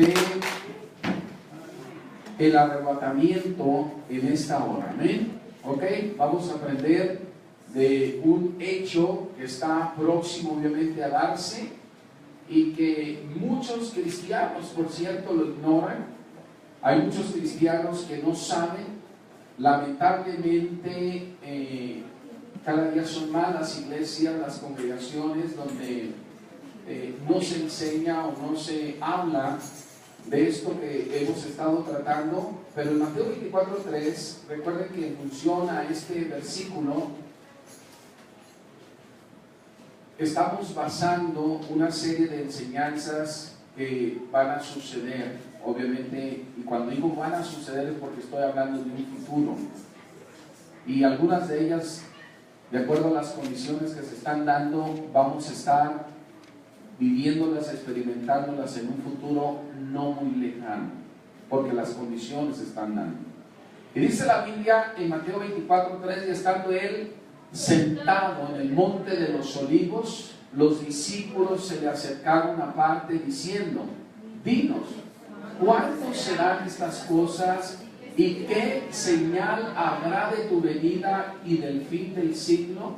de el arrebatamiento en esta hora. Amén. Ok, vamos a aprender de un hecho que está próximo obviamente a darse y que muchos cristianos, por cierto, lo ignoran. Hay muchos cristianos que no saben. Lamentablemente cada día son más las iglesias, las congregaciones donde no se enseña o no se habla de esto que hemos estado tratando. Pero en Mateo 24:3, recuerden que en función a este versículo estamos basando una serie de enseñanzas que van a suceder, obviamente, y cuando digo van a suceder es porque estoy hablando de un futuro, y algunas de ellas, de acuerdo a las condiciones que se están dando, vamos a estar viviéndolas, experimentándolas en un futuro no muy lejano, porque las condiciones se están dando. Y dice la Biblia en Mateo 24:3, y estando él sentado en el monte de los olivos, los discípulos se le acercaron aparte diciendo: dinos, ¿cuándo serán estas cosas y qué señal habrá de tu venida y del fin del siglo?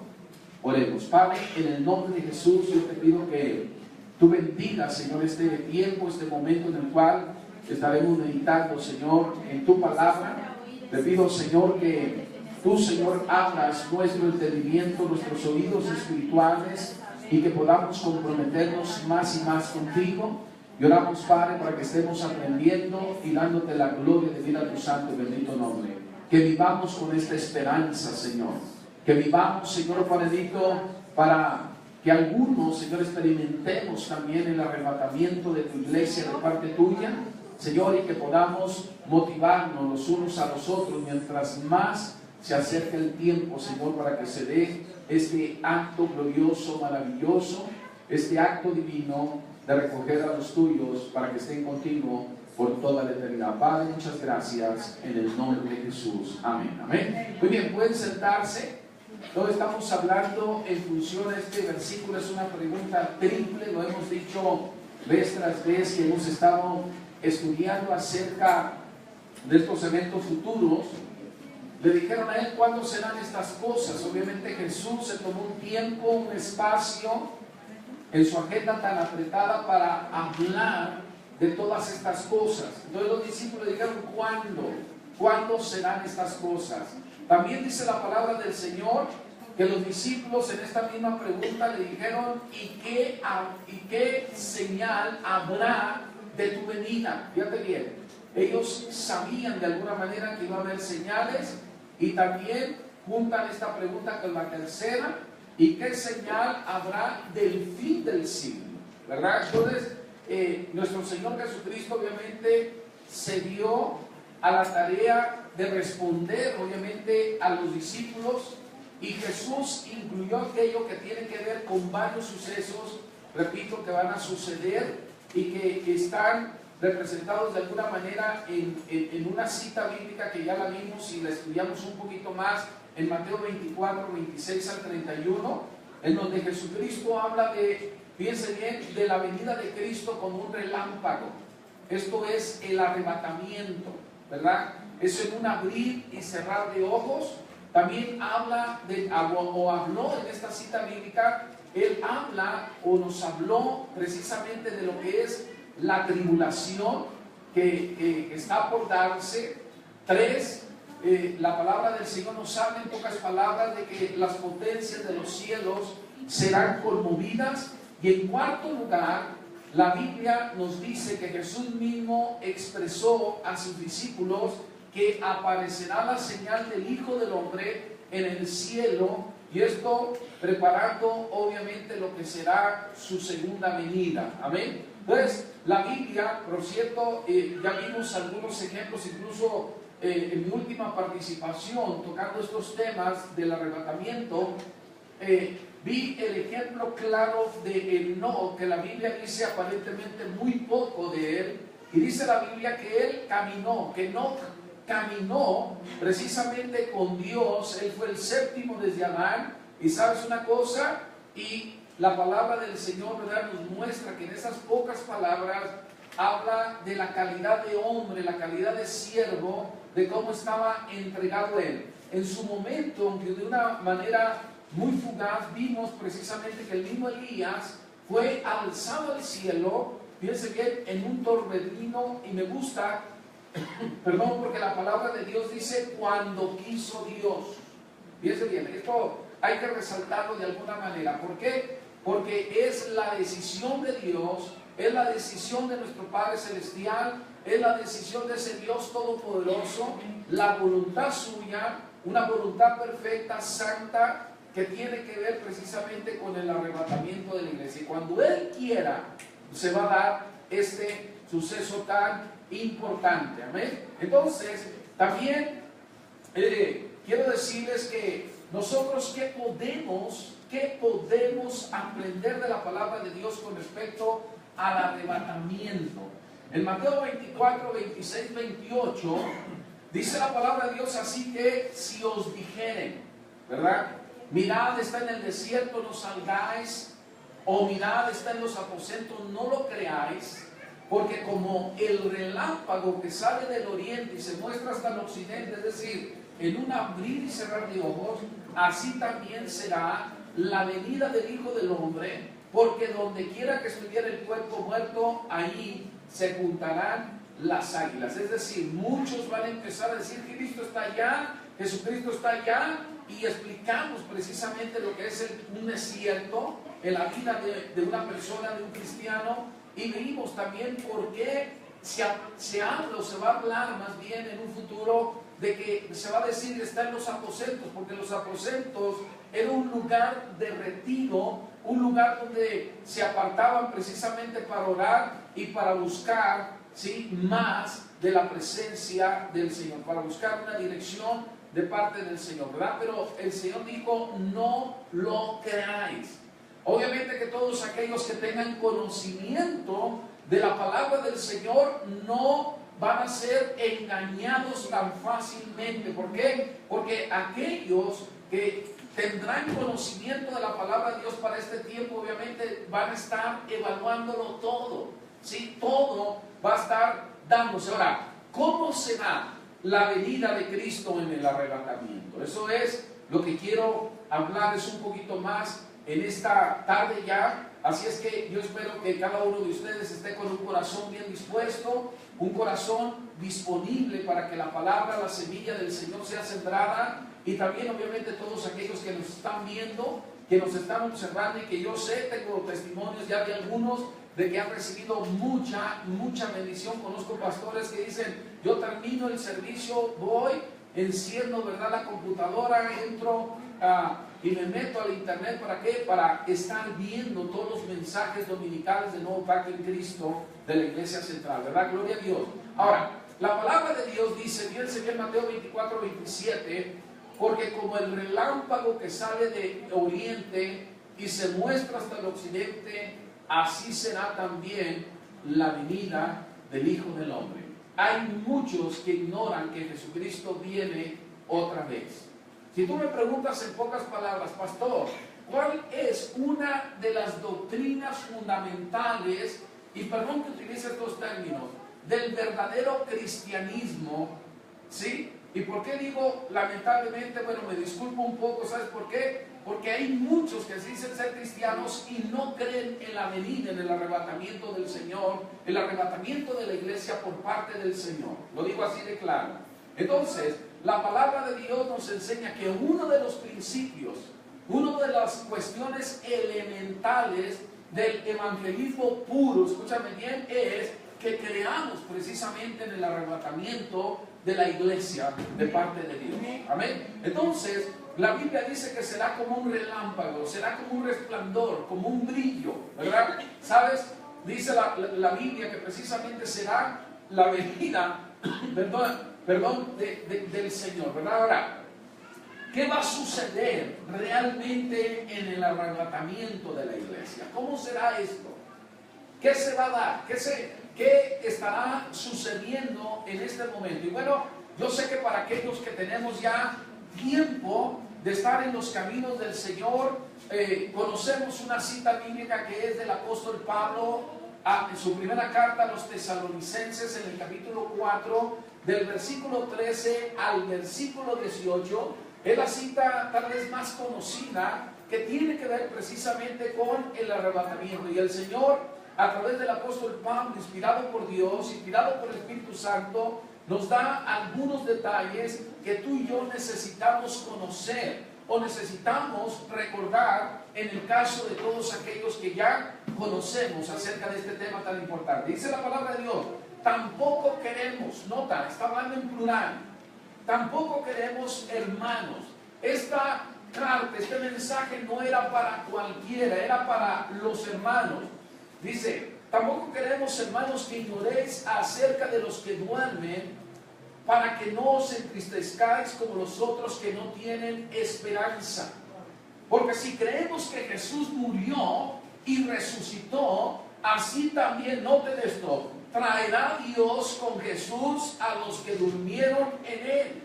Oremos. Padre, en el nombre de Jesús, yo te pido que tú bendigas, Señor, este tiempo, este momento en el cual estaremos meditando, Señor, en tu palabra. Te pido, Señor, que tú, Señor, abras nuestro entendimiento, nuestros oídos espirituales, y que podamos comprometernos más y más contigo. Y oramos, Padre, para que estemos aprendiendo y dándote la gloria de vida a tu santo y bendito nombre. Que vivamos con esta esperanza, Señor. Que vivamos, Señor, Padrecito, para que algunos, Señor, experimentemos también el arrebatamiento de tu iglesia de parte tuya, Señor, y que podamos motivarnos los unos a los otros mientras más se acerca el tiempo, Señor, para que se dé este acto glorioso, maravilloso, este acto divino de recoger a los tuyos para que estén contigo por toda la eternidad. Padre, muchas gracias en el nombre de Jesús. Amén. Amén. Muy bien, pueden sentarse. No estamos hablando en función a este versículo, es una pregunta triple, lo hemos dicho vez tras vez que hemos estado estudiando acerca de estos eventos futuros. Le dijeron a él cuándo serán estas cosas. Obviamente Jesús se tomó un tiempo, un espacio en su agenda tan apretada para hablar de todas estas cosas. Entonces los discípulos le dijeron: ¿cuándo serán estas cosas? También dice la palabra del Señor que los discípulos en esta misma pregunta le dijeron: ¿y qué señal habrá de tu venida? Fíjate bien, ellos sabían de alguna manera que iba a haber señales, y también juntan esta pregunta con la tercera: ¿y qué señal habrá del fin del siglo? ¿Verdad? Entonces nuestro Señor Jesucristo obviamente se dio a la tarea de responder obviamente a los discípulos, y Jesús incluyó aquello que tiene que ver con varios sucesos, repito, que van a suceder y que están representados de alguna manera en una cita bíblica que ya la vimos y la estudiamos un poquito más en Mateo 24, 26 al 31, en donde Jesucristo habla de, fíjense bien, de la venida de Cristo como un relámpago. Esto es el arrebatamiento, ¿verdad? Es en un abrir y cerrar de ojos. También habla o habló en esta cita bíblica, él habla o nos habló precisamente de lo que es la tribulación que está por darse. 3, la palabra del Señor nos habla en pocas palabras de que las potencias de los cielos serán conmovidas. Y en cuarto lugar, la Biblia nos dice que Jesús mismo expresó a sus discípulos que aparecerá la señal del Hijo del Hombre en el cielo, y esto preparando obviamente lo que será su segunda venida. Amén. Entonces, la Biblia, por cierto, ya vimos algunos ejemplos, incluso en mi última participación tocando estos temas del arrebatamiento, vi el ejemplo claro de Enoc, que la Biblia dice aparentemente muy poco de él, y dice la Biblia que él caminó, que Enoc caminó precisamente con Dios. Él fue el séptimo desde Adán, y sabes una cosa, y la palabra del Señor, ¿verdad?, nos muestra que en esas pocas palabras habla de la calidad de hombre, la calidad de siervo, de cómo estaba entregado él. En su momento, aunque de una manera muy fugaz, vimos precisamente que el mismo Elías fue alzado al cielo, fíjense bien, en un torbellino, y me gusta, perdón, porque la palabra de Dios dice cuando quiso Dios. Fíjense bien, esto hay que resaltarlo de alguna manera. ¿Por qué? Porque es la decisión de Dios, es la decisión de nuestro Padre Celestial, es la decisión de ese Dios Todopoderoso, la voluntad suya, una voluntad perfecta, santa, que tiene que ver precisamente con el arrebatamiento de la iglesia. Y cuando Él quiera, se va a dar este suceso tan importante. Amén. Entonces, también quiero decirles que nosotros ¿qué podemos aprender de la palabra de Dios con respecto al arrebatamiento? En Mateo 24, 26, 28, dice la palabra de Dios así que si os dijeren, ¿verdad? Mirad, está en el desierto, no salgáis, o mirad, está en los aposentos, no lo creáis, porque como el relámpago que sale del oriente y se muestra hasta el occidente, es decir, en un abrir y cerrar de ojos, así también será la venida del Hijo del Hombre, porque donde quiera que estuviera el cuerpo muerto, ahí se juntarán las águilas. Es decir, muchos van a empezar a decir que Cristo está allá, Jesucristo está allá, y explicamos precisamente lo que es un desierto en la vida de una persona, de un cristiano, y vimos también por qué se habla o se va a hablar más bien en un futuro de que se va a decir que está en los aposentos, porque los aposentos era un lugar de retiro, un lugar donde se apartaban precisamente para orar y para buscar, ¿sí?, más de la presencia del Señor, para buscar una dirección de parte del Señor, ¿verdad? Pero el Señor dijo, no lo creáis. Obviamente que todos aquellos que tengan conocimiento de la palabra del Señor no van a ser engañados tan fácilmente. ¿Por qué? Porque aquellos que tendrán conocimiento de la palabra de Dios para este tiempo, obviamente van a estar evaluándolo todo, ¿sí? Todo va a estar dándose. Ahora, ¿cómo será la venida de Cristo en el arrebatamiento? Eso es lo que quiero hablarles un poquito más en esta tarde ya. Así es que yo espero que cada uno de ustedes esté con un corazón bien dispuesto, un corazón disponible para que la palabra, la semilla del Señor sea sembrada, y también obviamente todos aquellos que nos están viendo, que nos están observando, y que yo sé, tengo testimonios ya de algunos de que han recibido mucha bendición. Conozco pastores que dicen, yo termino el servicio, voy, enciendo, ¿verdad?, la computadora, entro y me meto al internet. ¿Para qué? Para estar viendo todos los mensajes dominicales del Nuevo Pacto en Cristo de la Iglesia Central, ¿verdad? Gloria a Dios. Ahora, la palabra de Dios dice, fíjense bien, Mateo 24, 27, porque como el relámpago que sale de oriente y se muestra hasta el occidente, así será también la venida del Hijo del Hombre. Hay muchos que ignoran que Jesucristo viene otra vez. Si tú me preguntas en pocas palabras, pastor, ¿cuál es una de las doctrinas fundamentales, y perdón que utilice estos términos, del verdadero cristianismo? ¿Sí? ¿Y por qué digo lamentablemente? Bueno, me disculpo un poco, ¿sabes por qué? Porque hay muchos que se dicen ser cristianos y no creen en la venida, en el arrebatamiento del Señor, el arrebatamiento de la iglesia por parte del Señor. Lo digo así de claro. Entonces, la palabra de Dios nos enseña que uno de los principios, una de las cuestiones elementales del evangelismo puro, escúchame bien, es que creamos precisamente en el arrebatamiento de la iglesia de parte de Dios. Amén. Entonces, la Biblia dice que será como un relámpago, será como un resplandor, como un brillo, ¿verdad? ¿Sabes? Dice la Biblia que precisamente será la venida, perdón, del Señor, ¿verdad? Ahora, ¿qué va a suceder realmente en el arrebatamiento de la iglesia? ¿Cómo será esto? ¿Qué se va a dar? ¿Qué estará sucediendo en este momento? Y bueno, yo sé que para aquellos que tenemos ya tiempo de estar en los caminos del Señor, conocemos una cita bíblica que es del apóstol Pablo, en su primera carta a los tesalonicenses, en el capítulo 4, del versículo 13 al versículo 18, es la cita tal vez más conocida que tiene que ver precisamente con el arrebatamiento. Y el Señor, a través del apóstol Pablo, inspirado por Dios, inspirado por el Espíritu Santo, nos da algunos detalles que tú y yo necesitamos conocer o necesitamos recordar en el caso de todos aquellos que ya conocemos acerca de este tema tan importante. Dice la palabra de Dios: tampoco queremos, nota, está hablando en plural, tampoco queremos, hermanos. Esta carta, este mensaje no era para cualquiera, era para los hermanos. Dice: tampoco queremos, hermanos, que ignoréis acerca de los que duermen, para que no os entristezcáis como los otros que no tienen esperanza. Porque si creemos que Jesús murió y resucitó, así también, noten esto, traerá Dios con Jesús a los que durmieron en Él.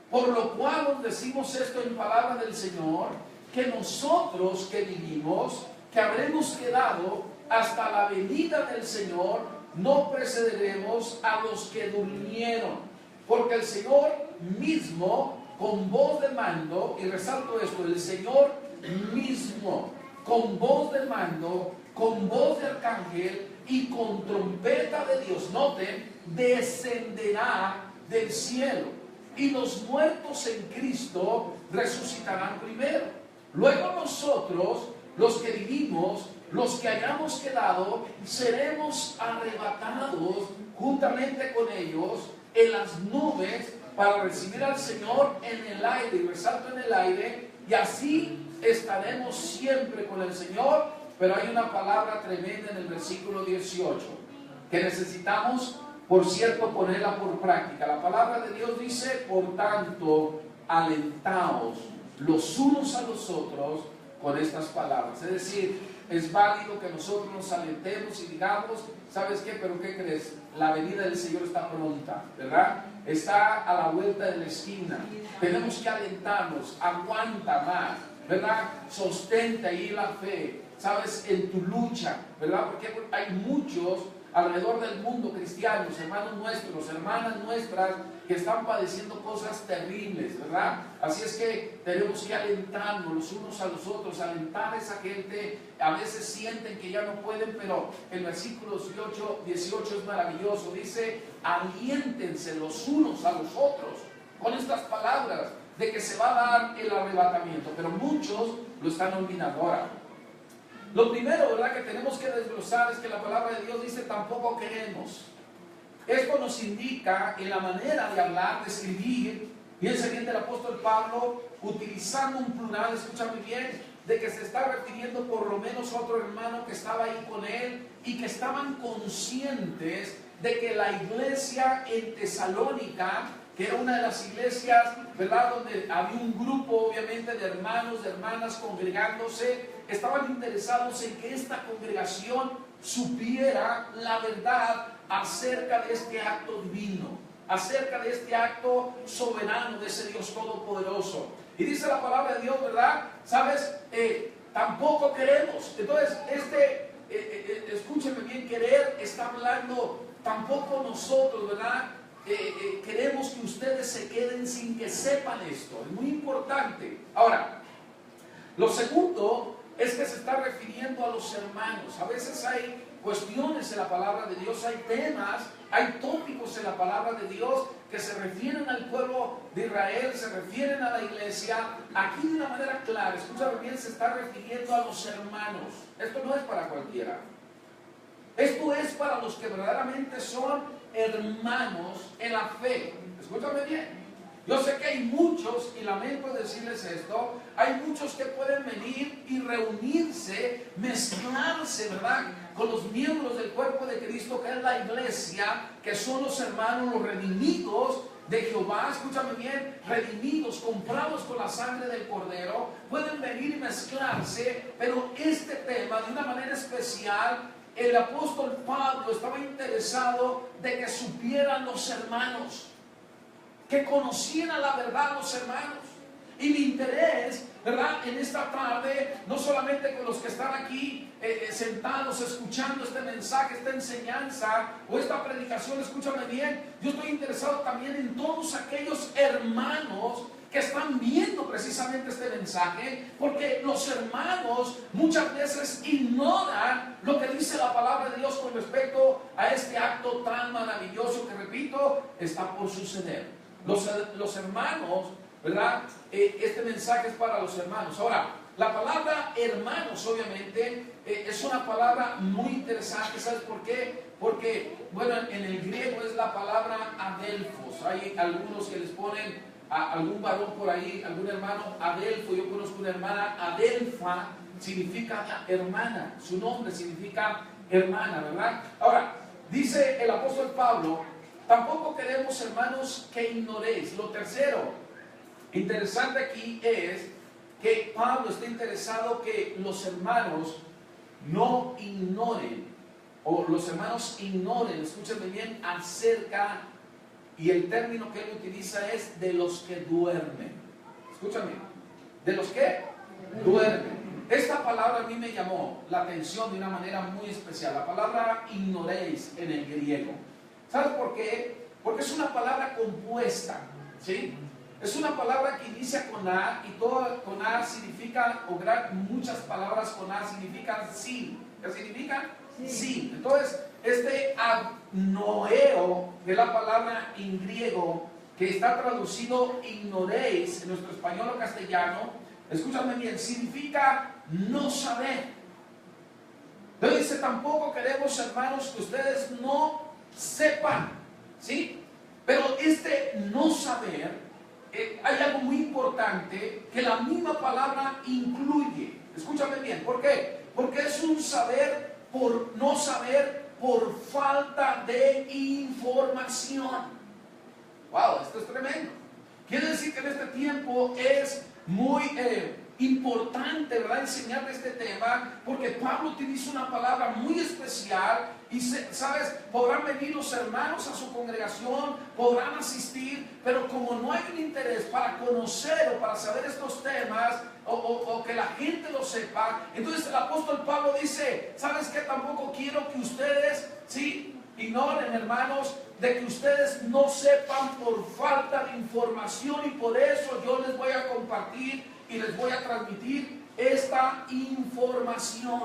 Por lo cual os decimos esto en palabra del Señor, que nosotros que vivimos, que habremos quedado hasta la venida del Señor, no precederemos a los que durmieron. Porque el Señor mismo, con voz de mando, y resalto esto, el Señor mismo, con voz de mando, con voz de arcángel y con trompeta de Dios, noten, descenderá del cielo. Y los muertos en Cristo resucitarán primero. Luego nosotros, los que vivimos, los que hayamos quedado, seremos arrebatados juntamente con ellos en las nubes para recibir al Señor en el aire, y resalto en el aire, y así estaremos siempre con el Señor. Pero hay una palabra tremenda en el versículo 18 que necesitamos, por cierto, ponerla por práctica. La palabra de Dios dice: por tanto, alentaos los unos a los otros con estas palabras. Es decir, es válido que nosotros nos alentemos y digamos: ¿sabes qué? Pero ¿qué crees? La venida del Señor está pronta, ¿verdad? Está a la vuelta de la esquina. Tenemos que alentarnos. Aguanta más, ¿verdad? Sostente ahí la fe, ¿sabes? En tu lucha, ¿verdad? Porque hay muchos alrededor del mundo, cristianos, hermanos nuestros, hermanas nuestras, que están padeciendo cosas terribles, ¿verdad? Así es que tenemos que alentarnos los unos a los otros, alentar a esa gente. A veces sienten que ya no pueden, pero el versículo 18 es maravilloso. Dice: aliéntense los unos a los otros con estas palabras de que se va a dar el arrebatamiento. Pero muchos lo están olvidando. Ahora, lo primero, ¿verdad?, que tenemos que desglosar es que la palabra de Dios dice: tampoco queremos. Esto nos indica en la manera de hablar, de escribir. Piensa bien del apóstol Pablo, utilizando un plural, escucha muy bien, de que se está refiriendo por lo menos a otro hermano que estaba ahí con él y que estaban conscientes de que la iglesia en Tesalónica, que era una de las iglesias, ¿verdad?, donde había un grupo obviamente de hermanos, de hermanas congregándose, estaban interesados en que esta congregación supiera la verdad acerca de este acto divino, acerca de este acto soberano de ese Dios todopoderoso. Y dice la palabra de Dios, ¿verdad? ¿Sabes? Tampoco queremos. Entonces, escúchenme bien, querer está hablando, tampoco nosotros, ¿verdad? Queremos que ustedes se queden sin que sepan esto. Es muy importante. Ahora, lo segundo es que se está refiriendo a los hermanos. A veces hay cuestiones en la palabra de Dios, hay temas, hay tópicos en la palabra de Dios que se refieren al pueblo de Israel, se refieren a la iglesia. Aquí de una manera clara, escúchame bien, se está refiriendo a los hermanos. Esto no es para cualquiera. Esto es para los que verdaderamente son hermanos en la fe. Escúchame bien. Yo sé que hay muchos, y lamento decirles esto, hay muchos que pueden venir y reunirse, mezclarse, ¿verdad?, con los miembros del cuerpo de Cristo, que es la iglesia, que son los hermanos, los redimidos de Jehová. Escúchame bien, redimidos, comprados con la sangre del Cordero, pueden venir y mezclarse, pero este tema, de una manera especial, el apóstol Pablo estaba interesado de que supieran los hermanos, que conocieran la verdad los hermanos. Y mi interés, ¿verdad?, en esta tarde, no solamente con los que están aquí sentados escuchando este mensaje, esta enseñanza o esta predicación, escúchame bien, yo estoy interesado también en todos aquellos hermanos que están viendo precisamente este mensaje, porque los hermanos muchas veces ignoran lo que dice la palabra de Dios con respecto a este acto tan maravilloso que, repito, está por suceder. Los hermanos, ¿verdad? Este mensaje es para los hermanos. Ahora, la palabra hermanos, obviamente, es una palabra muy interesante. ¿Sabes por qué? Porque, bueno, en el griego es la palabra adelphos. Hay algunos que les ponen a algún varón por ahí, algún hermano Adelfo. Yo conozco una hermana Adelfa, significa hermana, su nombre significa hermana, ¿verdad? Ahora, dice el apóstol Pablo, tampoco queremos, hermanos, que ignoréis. Lo tercero interesante aquí es que Pablo está interesado que los hermanos no ignoren, o los hermanos ignoren, escúchenme bien, acerca. Y el término que él utiliza es de los que duermen. Escúchame, ¿de los que duermen? Esta palabra a mí me llamó la atención de una manera muy especial. La palabra ignoréis en el griego. ¿Sabes por qué? Porque es una palabra compuesta, ¿sí? Es una palabra que inicia con A, y todo con A significa, o muchas palabras con A significan sin. ¿Qué significa? Sí. Entonces, este agnoeo, que es la palabra en griego, que está traducido ignoréis en nuestro español o castellano, escúchame bien, significa no saber. Entonces dice, tampoco queremos, hermanos, que ustedes no sepan, ¿sí? Pero este no saber, hay algo muy importante que la misma palabra incluye. Escúchame bien, ¿por qué? Porque es un saber por no saber, por falta de información. Wow, esto es tremendo. Quiere decir que en este tiempo es muy importante, ¿verdad?, enseñar este tema, porque Pablo utiliza una palabra muy especial y, ¿sabes?, podrán venir los hermanos a su congregación, podrán asistir, pero como no hay un interés para conocer o para saber estos temas, o que la gente lo sepa, entonces el apóstol Pablo dice, ¿sabes qué? Tampoco quiero que ustedes, ¿sí?, ignoren, hermanos, de que ustedes no sepan por falta de información, y por eso yo les voy a compartir y les voy a transmitir esta información.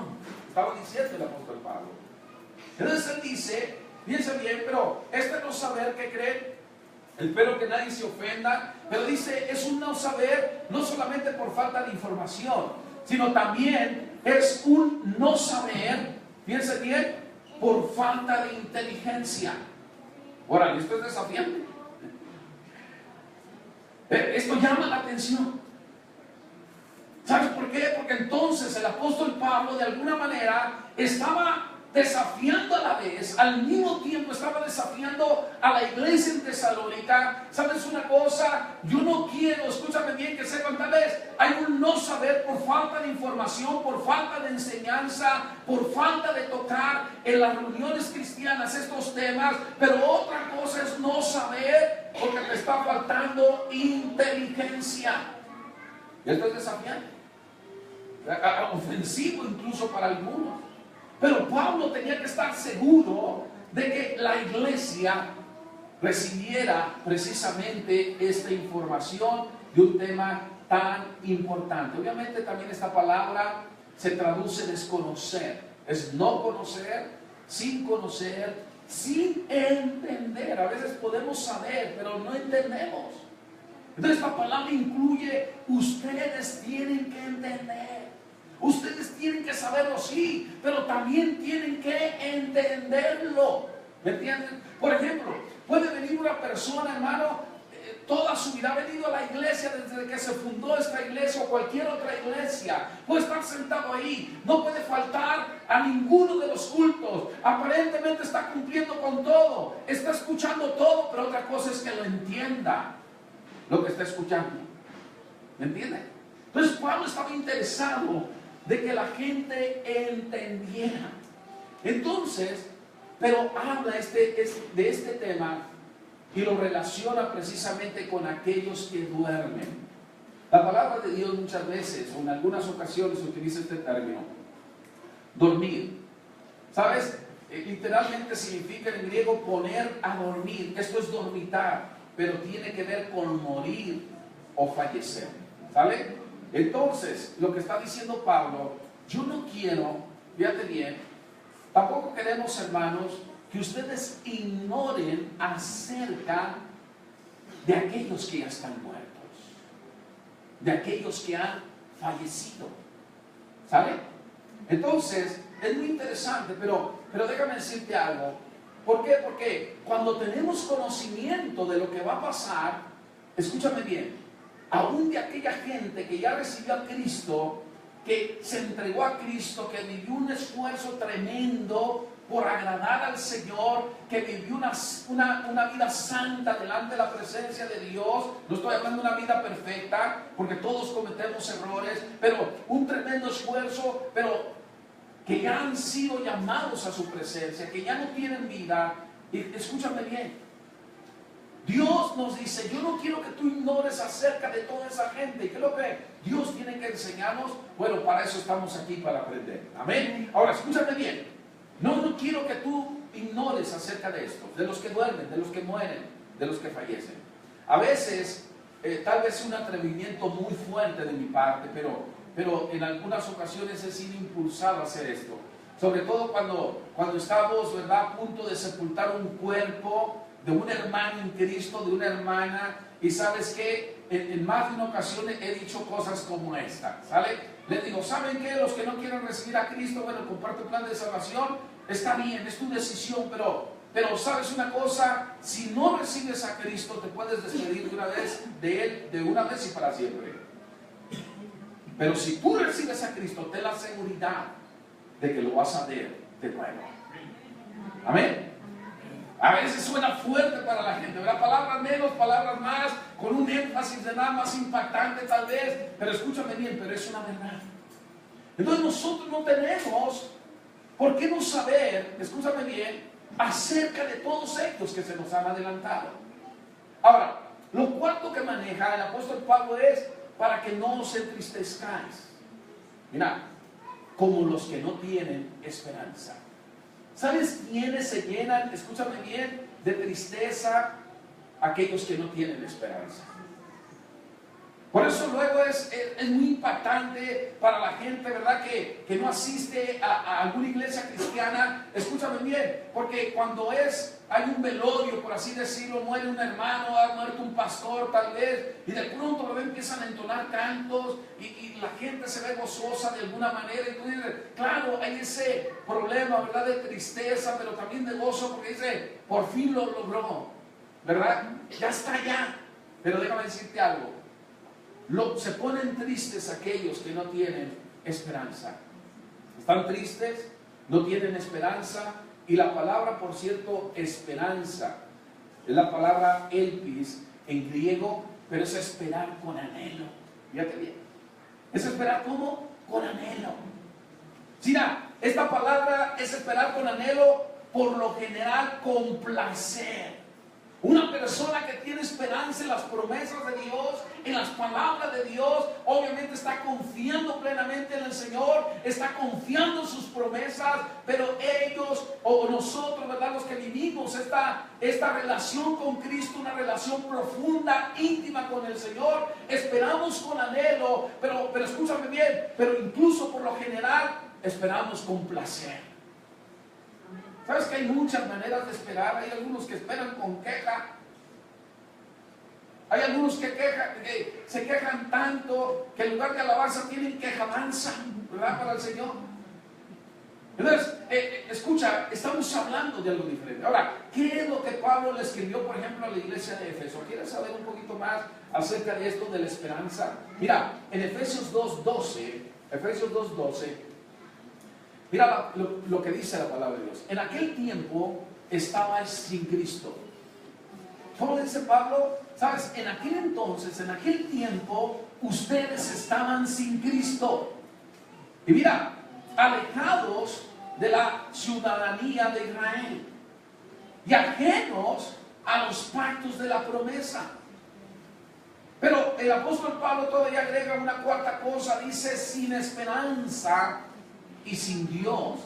Estaba diciendo el apóstol Pablo. Entonces él dice, fíjense bien, pero este no saber, ¿qué creen? Espero que nadie se ofenda, pero dice, es un no saber no solamente por falta de información, sino también es un no saber, fíjense bien, por falta de inteligencia. Ahora, esto es desafiante. Esto llama la atención. ¿Sabes por qué? Porque entonces el apóstol Pablo de alguna manera estaba desafiando a la vez, al mismo tiempo estaba desafiando a la iglesia en Tesalónica. ¿Sabes una cosa? Yo no quiero, escúchame bien, que sepan, tal vez hay un no saber por falta de información, por falta de enseñanza, por falta de tocar en las reuniones cristianas estos temas, pero otra cosa es no saber porque te está faltando inteligencia. Y esto es desafiante, ofensivo incluso para algunos. Pero Pablo tenía que estar seguro de que la iglesia recibiera precisamente esta información de un tema tan importante. Obviamente también esta palabra se traduce desconocer. Es no conocer, sin entender. A veces podemos saber, pero no entendemos. Entonces esta palabra incluye, ustedes tienen que entender. Ustedes tienen que saberlo, sí, pero también tienen que entenderlo. ¿Me entienden? Por ejemplo, puede venir una persona, hermano, toda su vida ha venido a la iglesia desde que se fundó esta iglesia o cualquier otra iglesia. Puede estar sentado ahí, no puede faltar a ninguno de los cultos. Aparentemente está cumpliendo con todo, está escuchando todo, pero otra cosa es que lo entienda lo que está escuchando. ¿Me entienden? Entonces Pablo estaba interesado de que la gente entendiera. Entonces, pero habla de este tema y lo relaciona precisamente con aquellos que duermen. La palabra de Dios muchas veces, o en algunas ocasiones, utiliza este término, dormir. ¿Sabes? Literalmente significa en griego poner a dormir. Esto es dormitar, pero tiene que ver con morir o fallecer. ¿Sale? Entonces, lo que está diciendo Pablo, yo no quiero, fíjate bien, tampoco queremos, hermanos, que ustedes ignoren acerca de aquellos que ya están muertos, de aquellos que han fallecido. ¿Sale? Entonces, es muy interesante, pero déjame decirte algo. ¿Por qué? Porque cuando tenemos conocimiento de lo que va a pasar, escúchame bien, aún de aquella gente que ya recibió a Cristo, que se entregó a Cristo, que vivió un esfuerzo tremendo por agradar al Señor, que vivió una vida santa delante de la presencia de Dios. No estoy hablando de una vida perfecta, porque todos cometemos errores, pero un tremendo esfuerzo, pero que ya han sido llamados a su presencia, que ya no tienen vida. Y escúchame bien, Dios nos dice, yo no quiero que tú ignores acerca de toda esa gente. ¿Y qué es lo que Dios tiene que enseñarnos? Bueno, para eso estamos aquí, para aprender. Amén. Ahora, escúchame bien. No quiero que tú ignores acerca de esto, de los que duermen, de los que mueren, de los que fallecen. A veces, tal vez es un atrevimiento muy fuerte de mi parte, pero en algunas ocasiones he sido impulsado a hacer esto. Sobre todo cuando estamos, ¿verdad?, a punto de sepultar un cuerpo de un hermano en Cristo, de una hermana, y sabes que en más de una ocasión he dicho cosas como esta, ¿sale? Les digo, ¿saben qué? Los que no quieren recibir a Cristo, bueno, comparte el plan de salvación, está bien, es tu decisión, pero ¿sabes una cosa? Si no recibes a Cristo, te puedes despedir de una vez de Él, de una vez y para siempre. Pero si tú recibes a Cristo, ten la seguridad de que lo vas a ver de nuevo. Amén. A veces suena fuerte para la gente, ¿verdad? Palabras menos, palabras más, con un énfasis de nada más impactante tal vez, pero escúchame bien, pero es una verdad. Entonces nosotros no tenemos por qué no saber, escúchame bien, acerca de todos ellos que se nos han adelantado. Ahora, lo cuarto que maneja el apóstol Pablo es para que no os entristezcáis. Mira, como los que no tienen esperanza. ¿Sabes quiénes se llenan, escúchame bien, de tristeza? Aquellos que no tienen esperanza. Por eso luego es muy impactante para la gente, ¿verdad?, que no asiste a alguna iglesia cristiana. Escúchame bien, porque cuando hay un velorio, por así decirlo, muere un hermano, ha muerto un pastor tal vez, y de pronto, ¿verdad?, empiezan a entonar cantos y la gente se ve gozosa de alguna manera, y tú dices, claro, hay ese problema, ¿verdad?, de tristeza, pero también de gozo, porque dice, por fin lo logró, ¿verdad? Ya está allá. Pero déjame decirte algo. Se ponen tristes aquellos que no tienen esperanza. Están tristes, no tienen esperanza. Y la palabra, por cierto, esperanza, es la palabra elpis en griego, pero es esperar con anhelo. Fíjate bien. Es esperar ¿cómo? Con anhelo. Mira, esta palabra es esperar con anhelo, por lo general con placer. Una persona que tiene esperanza en las promesas de Dios, en las palabras de Dios, obviamente está confiando plenamente en el Señor, está confiando en sus promesas, pero ellos o nosotros, ¿verdad?, los que vivimos esta relación con Cristo, una relación profunda, íntima con el Señor, esperamos con anhelo, pero escúchame bien, pero incluso por lo general esperamos con placer. ¿Sabes que hay muchas maneras de esperar? Hay algunos que esperan con queja. Hay algunos que se quejan tanto que en lugar de alabanza tienen quejadanza, ¿verdad?, para el Señor. Entonces, escucha, estamos hablando de algo diferente. Ahora, ¿qué es lo que Pablo le escribió, por ejemplo, a la iglesia de Éfeso? ¿Quieres saber un poquito más acerca de esto de la esperanza? Mira, en Efesios 2:12, mira lo que dice la palabra de Dios. En aquel tiempo estabais sin Cristo. ¿Cómo dice Pablo? Sabes, en aquel entonces, en aquel tiempo, ustedes estaban sin Cristo. Y mira, alejados de la ciudadanía de Israel y ajenos a los pactos de la promesa. Pero el apóstol Pablo todavía agrega una cuarta cosa, dice sin esperanza y sin Dios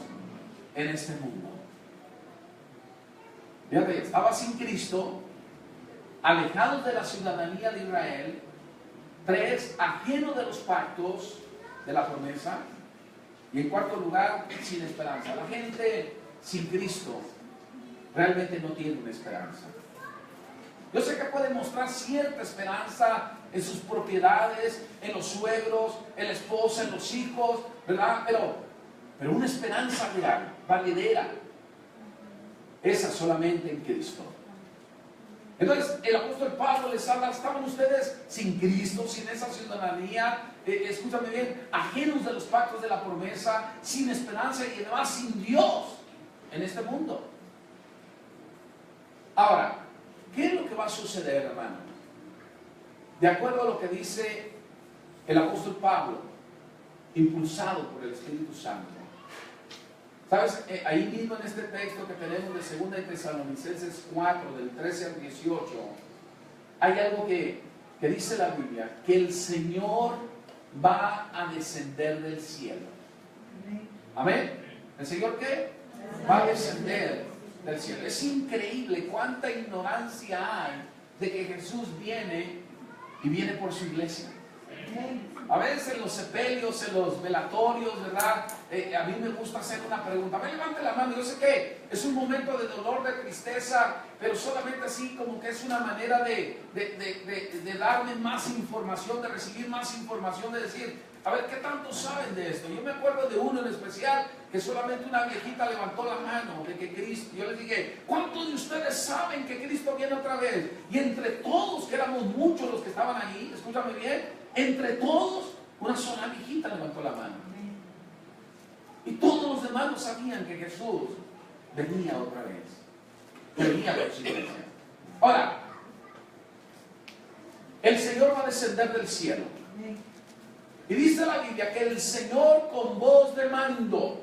en este mundo. Fíjate, estaba sin Cristo, alejados de la ciudadanía de Israel. 3, ajenos de los pactos de la promesa. Y en cuarto lugar, sin esperanza. La gente sin Cristo realmente no tiene una esperanza. Yo sé que puede mostrar cierta esperanza en sus propiedades, en los suegros, en la esposa, en los hijos, ¿verdad? Pero una esperanza real, valedera, esa solamente en Cristo. Entonces el apóstol Pablo les habla, estaban ustedes sin Cristo, sin esa ciudadanía, escúchame bien, ajenos de los pactos de la promesa, sin esperanza y además sin Dios en este mundo. Ahora, ¿qué es lo que va a suceder, hermano? De acuerdo a lo que dice el apóstol Pablo, impulsado por el Espíritu Santo. ¿Sabes? Ahí mismo en este texto que tenemos de 2 de Tesalonicenses 4, del 13 al 18, hay algo que dice la Biblia, que el Señor va a descender del cielo. ¿Amén? ¿El Señor qué? Va a descender del cielo. Es increíble cuánta ignorancia hay de que Jesús viene y viene por su iglesia. A veces en los sepelios, en los velatorios, ¿verdad? A mí me gusta hacer una pregunta. Levante la mano. Yo sé que es un momento de dolor, de tristeza, pero solamente así como que es una manera de darme más información, de recibir más información, de decir, a ver, ¿qué tanto saben de esto? Yo me acuerdo de uno en especial que solamente una viejita levantó la mano de que Cristo, yo les dije, ¿cuántos de ustedes saben que Cristo viene otra vez? Y entre todos, que éramos muchos los que estaban ahí, escúchame bien, entre todos, una sola viejita levantó la mano. Y todos los demás no sabían que Jesús venía otra vez. Venía por su iglesia. Ahora, el Señor va a descender del cielo. Y dice la Biblia que el Señor con voz de mando.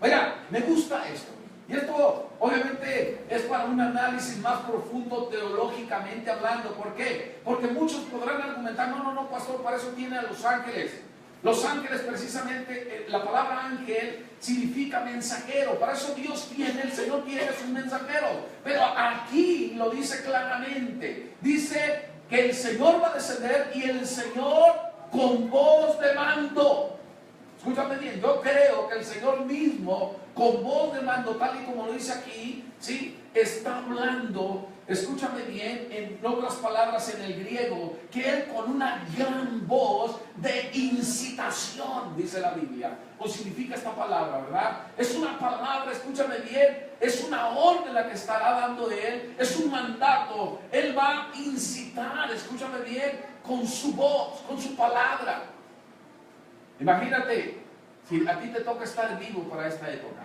Oiga, me gusta esto. Y esto obviamente es para un análisis más profundo teológicamente hablando. ¿Por qué? Porque muchos podrán argumentar, no, pastor, para eso tiene a los ángeles. Los ángeles precisamente, la palabra ángel significa mensajero. Para eso Dios tiene, el Señor tiene sus mensajeros. Pero aquí lo dice claramente. Dice que el Señor va a descender y el Señor con voz de mando. Escúchame bien, yo creo que el Señor mismo, con voz de mando, tal y como lo dice aquí, ¿sí? Está hablando, escúchame bien, en otras palabras en el griego, que Él con una gran voz de incitación, dice la Biblia, o significa esta palabra, ¿verdad? Es una palabra, escúchame bien, es una orden la que estará dando Él, es un mandato, Él va a incitar, escúchame bien, con su voz, con su palabra. Imagínate, si a ti te toca estar vivo para esta época,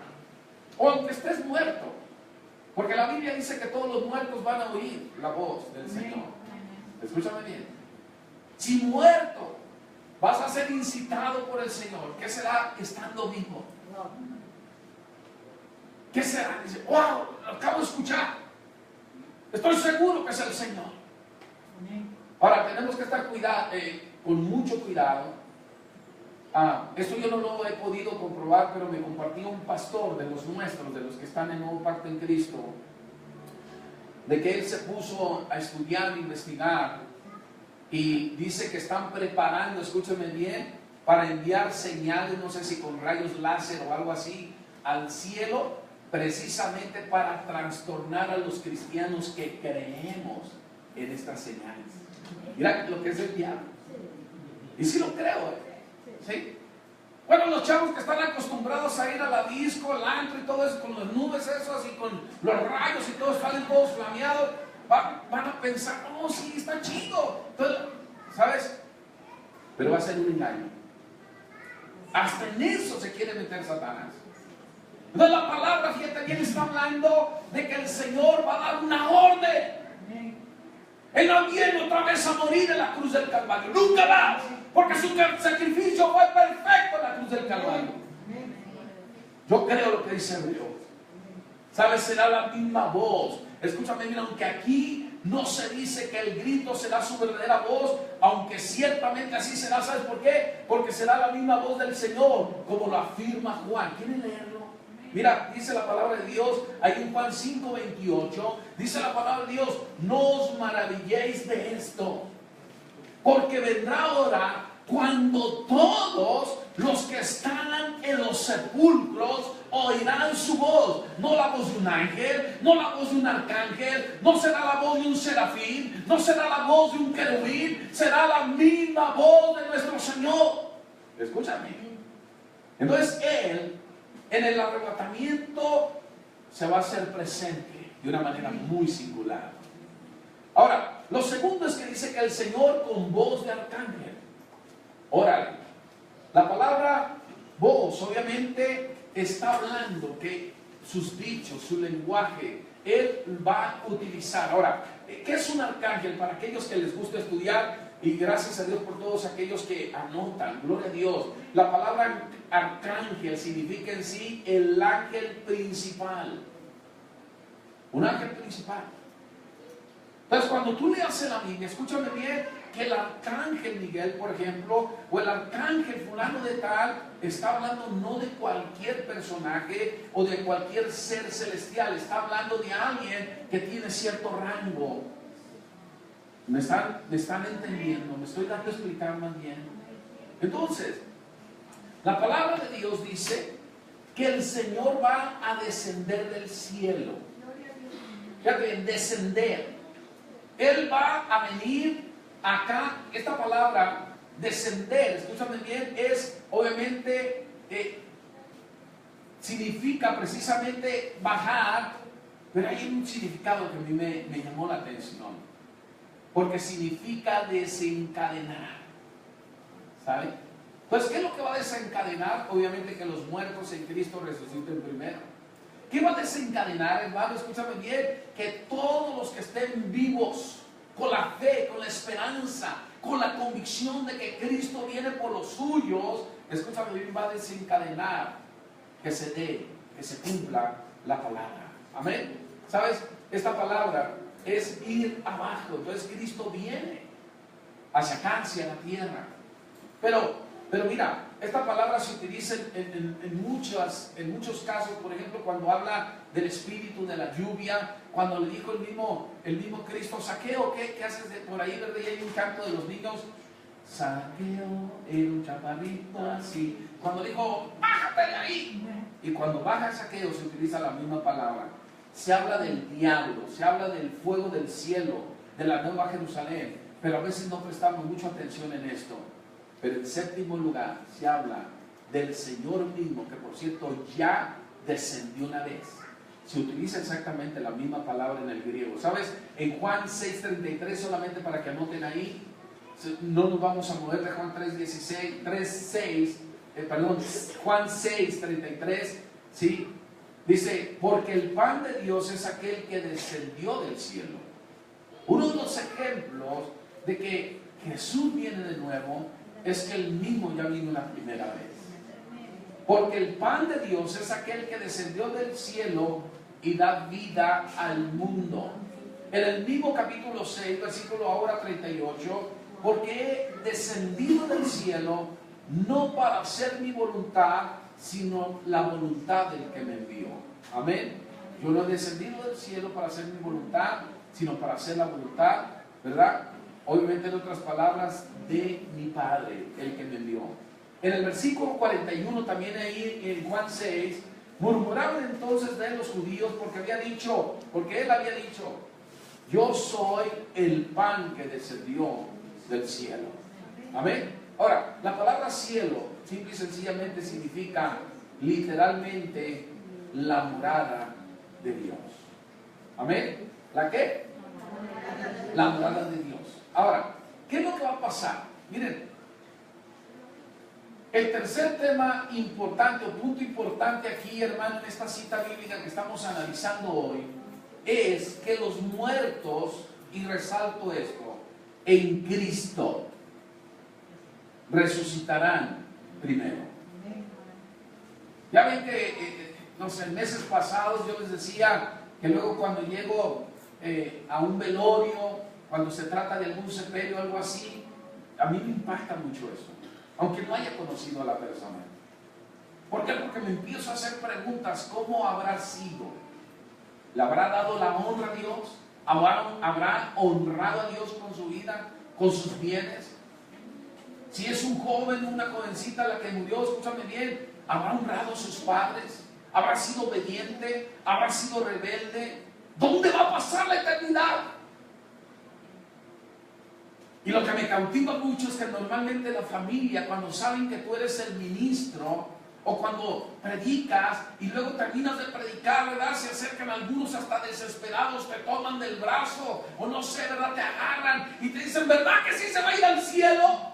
o aunque estés muerto, porque la Biblia dice que todos los muertos van a oír la voz del Señor. Escúchame bien. Si muerto vas a ser incitado por el Señor, ¿qué será estando vivo? ¿Qué será? Dice, wow, lo acabo de escuchar. Estoy seguro que es el Señor. Ahora, tenemos que estar con mucho cuidado. Esto yo no lo he podido comprobar, pero me compartió un pastor de los nuestros, de los que están en Nuevo Pacto en Cristo, de que él se puso a estudiar, a investigar, y dice que están preparando, escúcheme bien, para enviar señales, no sé si con rayos láser o algo así, al cielo, precisamente para trastornar a los cristianos que creemos en estas señales. Mira lo que es el diablo. Y sí lo creo, ¿sí? Bueno, los chavos que están acostumbrados a ir a la disco, al antro y todo eso, con las nubes esas y con los rayos y todos salen todos flameados, van a pensar, oh, sí, está chido. Entonces, ¿sabes? Pero va a ser un engaño. Hasta en eso se quiere meter Satanás. Entonces la palabra, fíjate bien, está hablando de que el Señor va a dar una orden. Él no viene otra vez a morir en la cruz del Calvario, nunca más, porque su sacrificio fue perfecto en la cruz del Calvario. Yo creo lo que dice Dios. ¿Sabes? Será la misma voz. Escúchame bien, aunque aquí no se dice que el grito será su verdadera voz, aunque ciertamente así será. ¿Sabes por qué? Porque será la misma voz del Señor, como lo afirma Juan. ¿Quieren leerlo? Mira, dice la palabra de Dios, ahí en Juan 5:28, dice la palabra de Dios: no os maravilléis de esto, porque vendrá hora cuando todos los que están en los sepulcros oirán su voz. No la voz de un ángel, no la voz de un arcángel, no será la voz de un serafín, no será la voz de un querubín, será la misma voz de nuestro Señor. Escúchame. Entonces Él, en el arrebatamiento, se va a hacer presente de una manera muy singular. Ahora, lo segundo es que dice que el Señor con voz de arcángel. Órale, la palabra voz obviamente está hablando que sus dichos, su lenguaje, Él va a utilizar. Ahora, ¿qué es un arcángel? Para aquellos que les gusta estudiar, y gracias a Dios por todos aquellos que anotan, gloria a Dios, la palabra arcángel significa en sí el ángel principal. Un ángel principal. Entonces, cuando tú leas en la Biblia, escúchame bien, que el arcángel Miguel, por ejemplo, o el arcángel fulano de tal, está hablando no de cualquier personaje o de cualquier ser celestial, está hablando de alguien que tiene cierto rango. ¿Me están entendiendo? ¿Me estoy dando a explicar más bien? Entonces, la palabra de Dios dice que el Señor va a descender del cielo. Fíjate, descender. Él va a venir acá. Esta palabra descender, escúchame bien, es obviamente, significa precisamente bajar, pero hay un significado que a mí me llamó la atención, porque significa desencadenar, ¿sabe? Pues, ¿qué es lo que va a desencadenar? Obviamente que los muertos en Cristo resuciten primero. ¿Qué va a desencadenar, hermano? Escúchame bien, que todos los que estén vivos, con la fe, con la esperanza, con la convicción de que Cristo viene por los suyos, escúchame bien, va a desencadenar que se dé, que se cumpla la palabra. Amén. ¿Sabes? Esta palabra es ir abajo. Entonces Cristo viene hacia acá, hacia la tierra. Pero mira, esta palabra se utiliza en muchos casos. Por ejemplo, cuando habla del espíritu de la lluvia, cuando le dijo el mismo Cristo: Saqueo, ¿qué haces por ahí? ¿Verdad? Y hay un canto de los niños: Saqueo era un chaparrito así. Cuando dijo: bájate de ahí. Y cuando baja Saqueo se utiliza la misma palabra. Se habla del diablo, se habla del fuego del cielo, de la nueva Jerusalén, pero a veces no prestamos mucha atención en esto. Pero en séptimo lugar se habla del Señor mismo, que por cierto ya descendió una vez. Se utiliza exactamente la misma palabra en el griego. ¿Sabes? En Juan 6:33, solamente para que anoten ahí, no nos vamos a mover de Juan 3:6, Juan 6:33, ¿sí? Dice: porque el pan de Dios es aquel que descendió del cielo. Uno de los ejemplos de que Jesús viene de nuevo es que Él mismo ya vino la primera vez. Porque el pan de Dios es aquel que descendió del cielo y da vida al mundo. En el mismo capítulo 6, versículo ahora 38, porque he descendido del cielo no para hacer mi voluntad, sino la voluntad del que me envió. Amén. Yo no he descendido del cielo para hacer mi voluntad, sino para hacer la voluntad, ¿verdad? Obviamente, en otras palabras, de mi Padre, el que me envió. En el versículo 41, también ahí en Juan 6, murmuraban entonces de los judíos porque él había dicho: yo soy el pan que descendió del cielo. Amén. Ahora, la palabra cielo simple y sencillamente significa literalmente la morada de Dios. Amén. ¿La qué? La morada de Dios. Ahora, ¿qué es lo que va a pasar? Miren, el tercer tema importante o punto importante aquí, hermano, en esta cita bíblica que estamos analizando hoy, es que los muertos, y resalto esto, en Cristo resucitarán primero. Ya ven que, no sé, en meses pasados yo les decía que luego cuando llego a un velorio, cuando se trata de algún sepelio o algo así, a mí me impacta mucho eso, aunque no haya conocido a la persona. ¿Por qué? Porque me empiezo a hacer preguntas. ¿Cómo habrá sido? ¿Le habrá dado la honra a Dios? ¿Habrá honrado a Dios con su vida, con sus bienes? Si es un joven, una jovencita la que murió, escúchame bien, ¿habrá honrado a sus padres? ¿Habrá sido obediente? ¿Habrá sido rebelde? ¿Dónde va a pasar la eternidad? Y lo que me cautiva mucho es que normalmente la familia, cuando saben que tú eres el ministro, o cuando predicas y luego terminas de predicar, ¿verdad? Se acercan algunos hasta desesperados, te toman del brazo, o no sé, ¿verdad? Te agarran y te dicen, ¿verdad que sí se va a ir al cielo?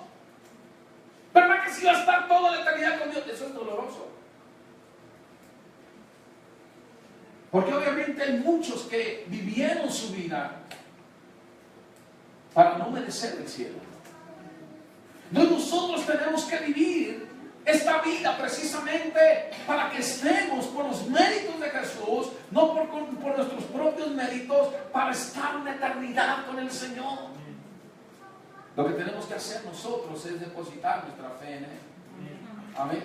¿Verdad que sí va a estar toda la eternidad con Dios? Eso es doloroso. Porque obviamente hay muchos que vivieron su vida para no merecer el cielo. Entonces nosotros tenemos que vivir esta vida precisamente para que estemos por los méritos de Jesús, no por nuestros propios méritos, para estar en la eternidad con el Señor. Lo que tenemos que hacer nosotros es depositar nuestra fe en Él. Amén.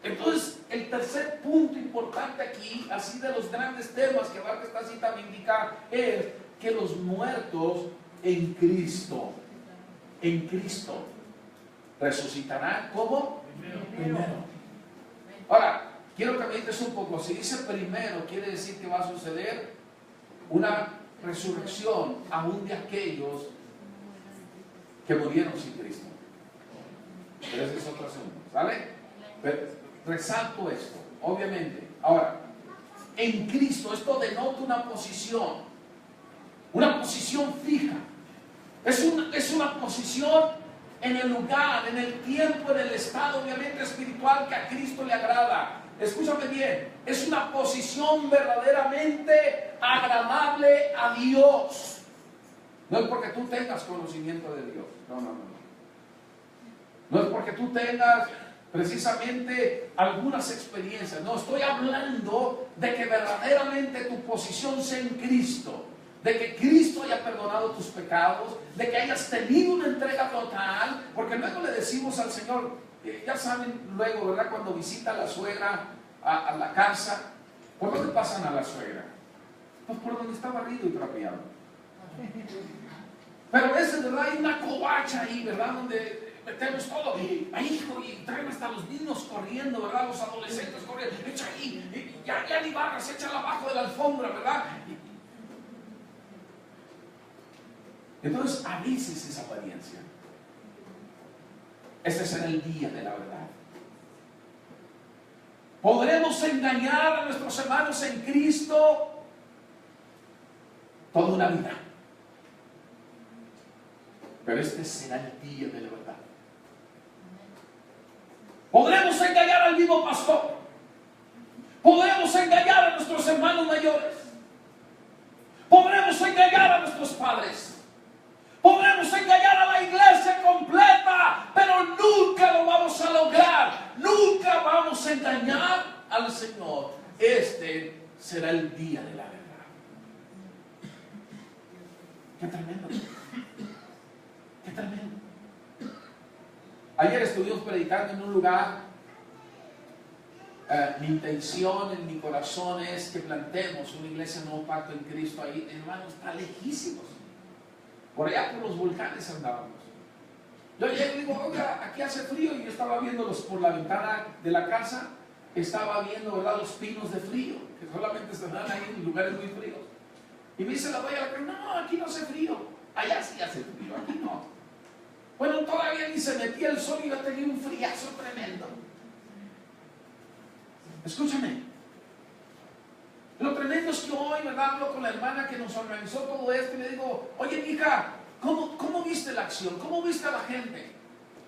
Entonces, el tercer punto importante aquí, así de los grandes temas que abarca esta cita bíblica, es que los muertos en Cristo resucitarán como primero. Ahora, quiero que medites un poco. Si dice primero, quiere decir que va a suceder una resurrección aún de aquellos que murieron sin Cristo. Pero ese es otro asunto, ¿sale? Pero resalto esto, obviamente. Ahora, en Cristo esto denota una posición fija. Es una posición en el lugar, en el tiempo, en el estado obviamente espiritual que a Cristo le agrada. Escúchame bien, es una posición verdaderamente agradable a Dios. No es porque tú tengas conocimiento de Dios, no es porque tú tengas precisamente algunas experiencias, no, estoy hablando de que verdaderamente tu posición sea en Cristo, de que Cristo haya perdonado tus pecados, de que hayas tenido una entrega total, porque luego le decimos al Señor, ya saben luego, ¿verdad? Cuando visita a la suegra a la casa, ¿por dónde pasan a la suegra? Pues por donde está barrido y trapeado. Pero a veces, ¿verdad? Hay una covacha ahí, ¿verdad? Donde metemos todo, ahí, hijo, y traen hasta los niños corriendo, ¿verdad? Los adolescentes corriendo, echa ahí, ya ni barras, échala abajo de la alfombra, ¿verdad? Entonces, a veces es apariencia. Este será el día de la verdad. Podremos engañar a nuestros hermanos en Cristo toda una vida. Pero este será el día de la verdad. Podremos engañar al mismo pastor. Podremos engañar a nuestros hermanos mayores. Podremos engañar a nuestros padres. Podremos engañar a la iglesia completa, pero nunca lo vamos a lograr. Nunca vamos a engañar al Señor. Este será el día de la verdad. Qué tremendo. Qué tremendo. Ayer estuvimos predicando en un lugar. Mi intención en mi corazón es que plantemos una iglesia Nuevo Pacto en Cristo ahí, hermanos, está lejísimos. Por allá por los volcanes andábamos. Yo llego y digo, oiga, aquí hace frío, y yo estaba viéndolos por la ventana de la casa, estaba viendo, ¿verdad?, los pinos de frío, que solamente se dan ahí en lugares muy fríos. Y me dice la doña, no, aquí no hace frío, allá sí hace frío, aquí no. Bueno, todavía ni se metía el sol y yo tenía un friazo tremendo. Escúchame. Lo tremendo es que hoy, ¿verdad?, hablo con la hermana que nos organizó todo esto y le digo, oye, mija, ¿cómo viste la acción? ¿Cómo viste a la gente?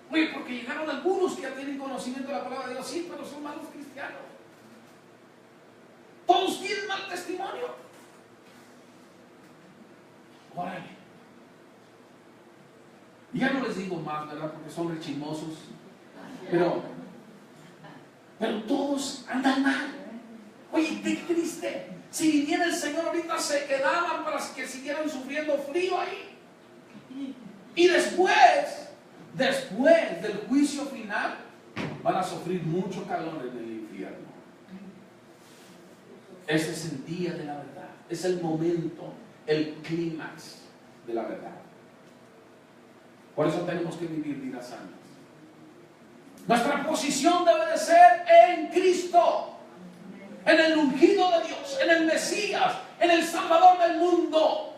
Oye, porque llegaron algunos que ya tienen conocimiento de la palabra de Dios, sí, pero son malos cristianos. Todos tienen mal testimonio. Órale. Y ya no les digo más, ¿verdad?, porque son rechimosos. Pero todos andan mal. Oye, qué triste. Si viniera el Señor ahorita se quedaban para que siguieran sufriendo frío ahí. Y después del juicio final, van a sufrir mucho calor en el infierno. Ese es el día de la verdad. Es el momento, el clímax de la verdad. Por eso tenemos que vivir vidas santas. Nuestra posición debe de ser en Cristo, en el ungido de Dios, en el Mesías, en el Salvador del mundo.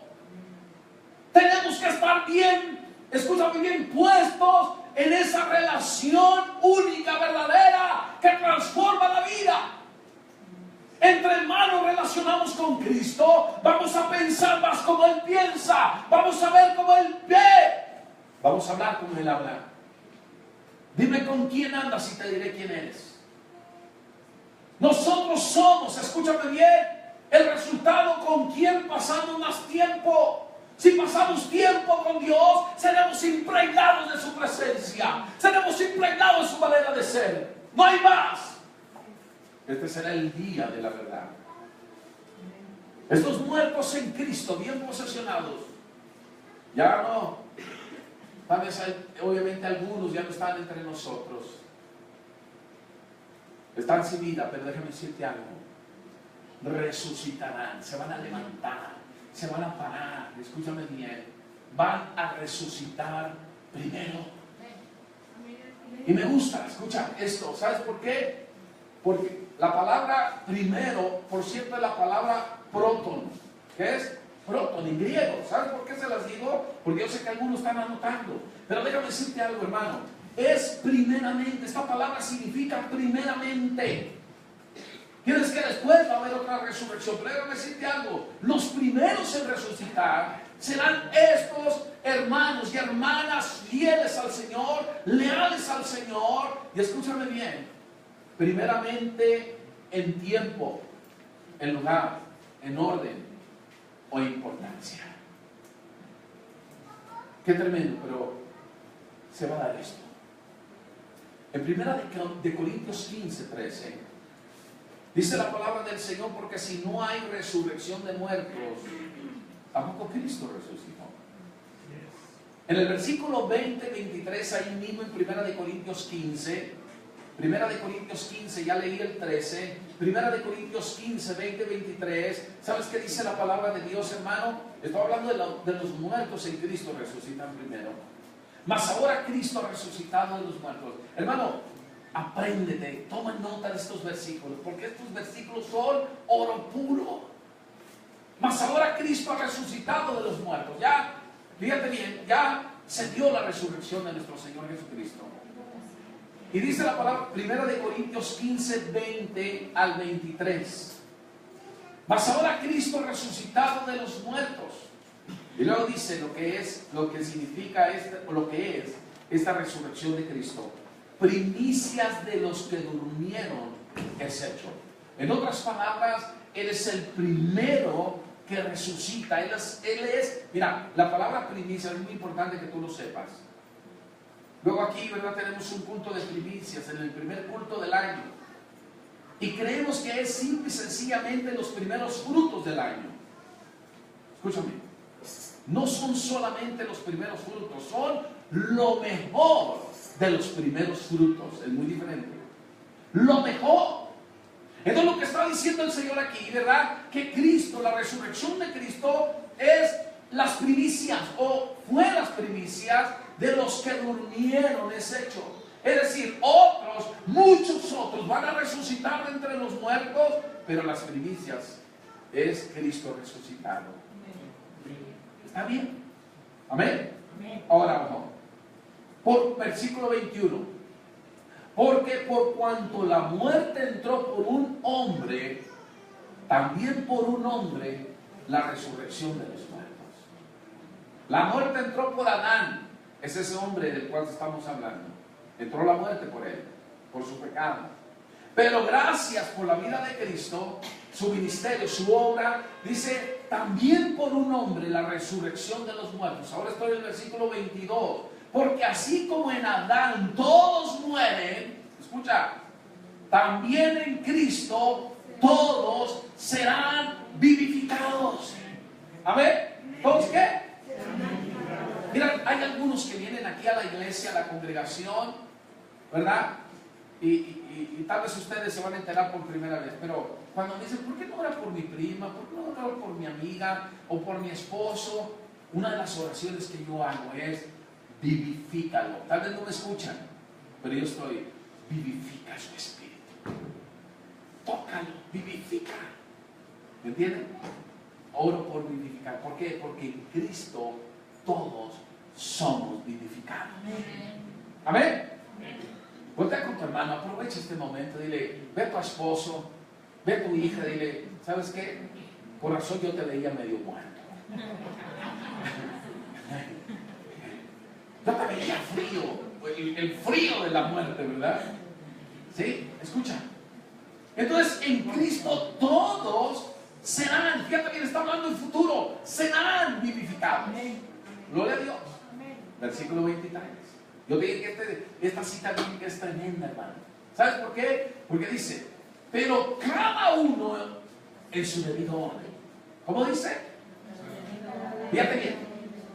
Tenemos que estar bien, escúchame bien, puestos en esa relación única, verdadera, que transforma la vida. Entre hermanos relacionamos con Cristo, vamos a pensar más como Él piensa, vamos a ver como Él ve, vamos a hablar como Él habla. Dime con quién andas y te diré quién eres. Nosotros somos, escúchame bien, el resultado con quien pasamos más tiempo. Si pasamos tiempo con Dios, seremos impregnados de su presencia, seremos impregnados de su manera de ser. No hay más. Este será el día de la verdad. Estos muertos en Cristo, bien posesionados, ya no. Tal vez, obviamente, algunos ya no están entre nosotros. Están sin vida, pero déjame decirte algo. Resucitarán, se van a levantar, se van a parar. Escúchame bien. Van a resucitar primero. Y me gusta, escucha esto. ¿Sabes por qué? Porque la palabra primero, por cierto, es la palabra proton. ¿Qué es? Proton en griego. ¿Sabes por qué se las digo? Porque yo sé que algunos están anotando. Pero déjame decirte algo, hermano. Es primeramente. Esta palabra significa primeramente. Quieres que después va a haber otra resurrección. Pero déjame decirte algo. Los primeros en resucitar serán estos hermanos y hermanas fieles al Señor, leales al Señor. Y escúchame bien. Primeramente en tiempo, en lugar, en orden o importancia. Qué tremendo, pero se va a dar esto. En primera de Corintios 15:13 dice la palabra del Señor, porque si no hay resurrección de muertos, tampoco Cristo resucitó. En el versículo 20-23, ahí mismo en primera de Corintios 15, Primera de Corintios 15, ya leí el 13. Primera de Corintios 15, 23. ¿Sabes qué dice la palabra de Dios, hermano? Estoy hablando de los muertos en Cristo resucitan primero. Mas ahora Cristo ha resucitado de los muertos. Hermano, apréndete, toma nota de estos versículos, porque estos versículos son oro puro. Mas ahora Cristo ha resucitado de los muertos. Ya, fíjate bien, ya se dio la resurrección de nuestro Señor Jesucristo. Y dice la palabra, primera de Corintios 15, 20 al 23. Mas ahora Cristo resucitado de los muertos. Y luego dice lo que significa lo que es esta resurrección de Cristo. Primicias de los que durmieron es hecho. En otras palabras, Él es el primero que resucita. Él es, mira, la palabra primicia es muy importante que tú lo sepas. Luego aquí, ¿verdad? Tenemos un culto de primicias en el primer culto del año. Y creemos que es simple y sencillamente los primeros frutos del año. Escúchame. No son solamente los primeros frutos, son lo mejor de los primeros frutos. Es muy diferente. Lo mejor. Entonces lo que está diciendo el Señor aquí, ¿verdad? Que Cristo, la resurrección de Cristo es las primicias, o fue las primicias de los que durmieron, es hecho. Es decir, otros, muchos otros van a resucitar de entre los muertos, pero las primicias es Cristo resucitado. ¿Está bien? Amén. Ahora vamos. Por versículo 21. Porque por cuanto la muerte entró por un hombre, también por un hombre la resurrección de los muertos. La muerte entró por Adán. Es ese hombre del cual estamos hablando. Entró la muerte por él, por su pecado. Pero gracias por la vida de Cristo, su ministerio, su obra, dice, también por un hombre la resurrección de los muertos. Ahora estoy en el versículo 22. Porque así como en Adán todos mueren, escucha, también en Cristo todos serán vivificados. Amén. ¿Todos qué? Mira, hay algunos que vienen aquí a la iglesia, a la congregación, ¿verdad? Y tal vez ustedes se van a enterar por primera vez, pero cuando me dicen, ¿por qué no ora por mi prima? ¿Por qué no ora por mi amiga o por mi esposo? Una de las oraciones que yo hago es, vivifícalo. Tal vez no me escuchan, pero yo estoy, vivifica su espíritu. Tócalo, vivifica. ¿Me entienden? Oro por vivificar. ¿Por qué? Porque en Cristo todos somos vivificados. Amén. Voltea con tu hermano, aprovecha este momento, dile, ve a tu esposo, ve a tu hija, dile, ¿sabes qué? Por razón yo te veía medio muerto. Yo te veía frío, el frío de la muerte, ¿verdad? ¿Sí? Escucha. Entonces, en Cristo todos serán, fíjate bien, está hablando en futuro, serán vivificados. Gloria a Dios. Versículo 23. Yo dije que esta cita bíblica es tremenda, hermano. ¿Sabes por qué? Porque dice, pero cada uno en su debido orden. ¿Cómo dice? Fíjate bien.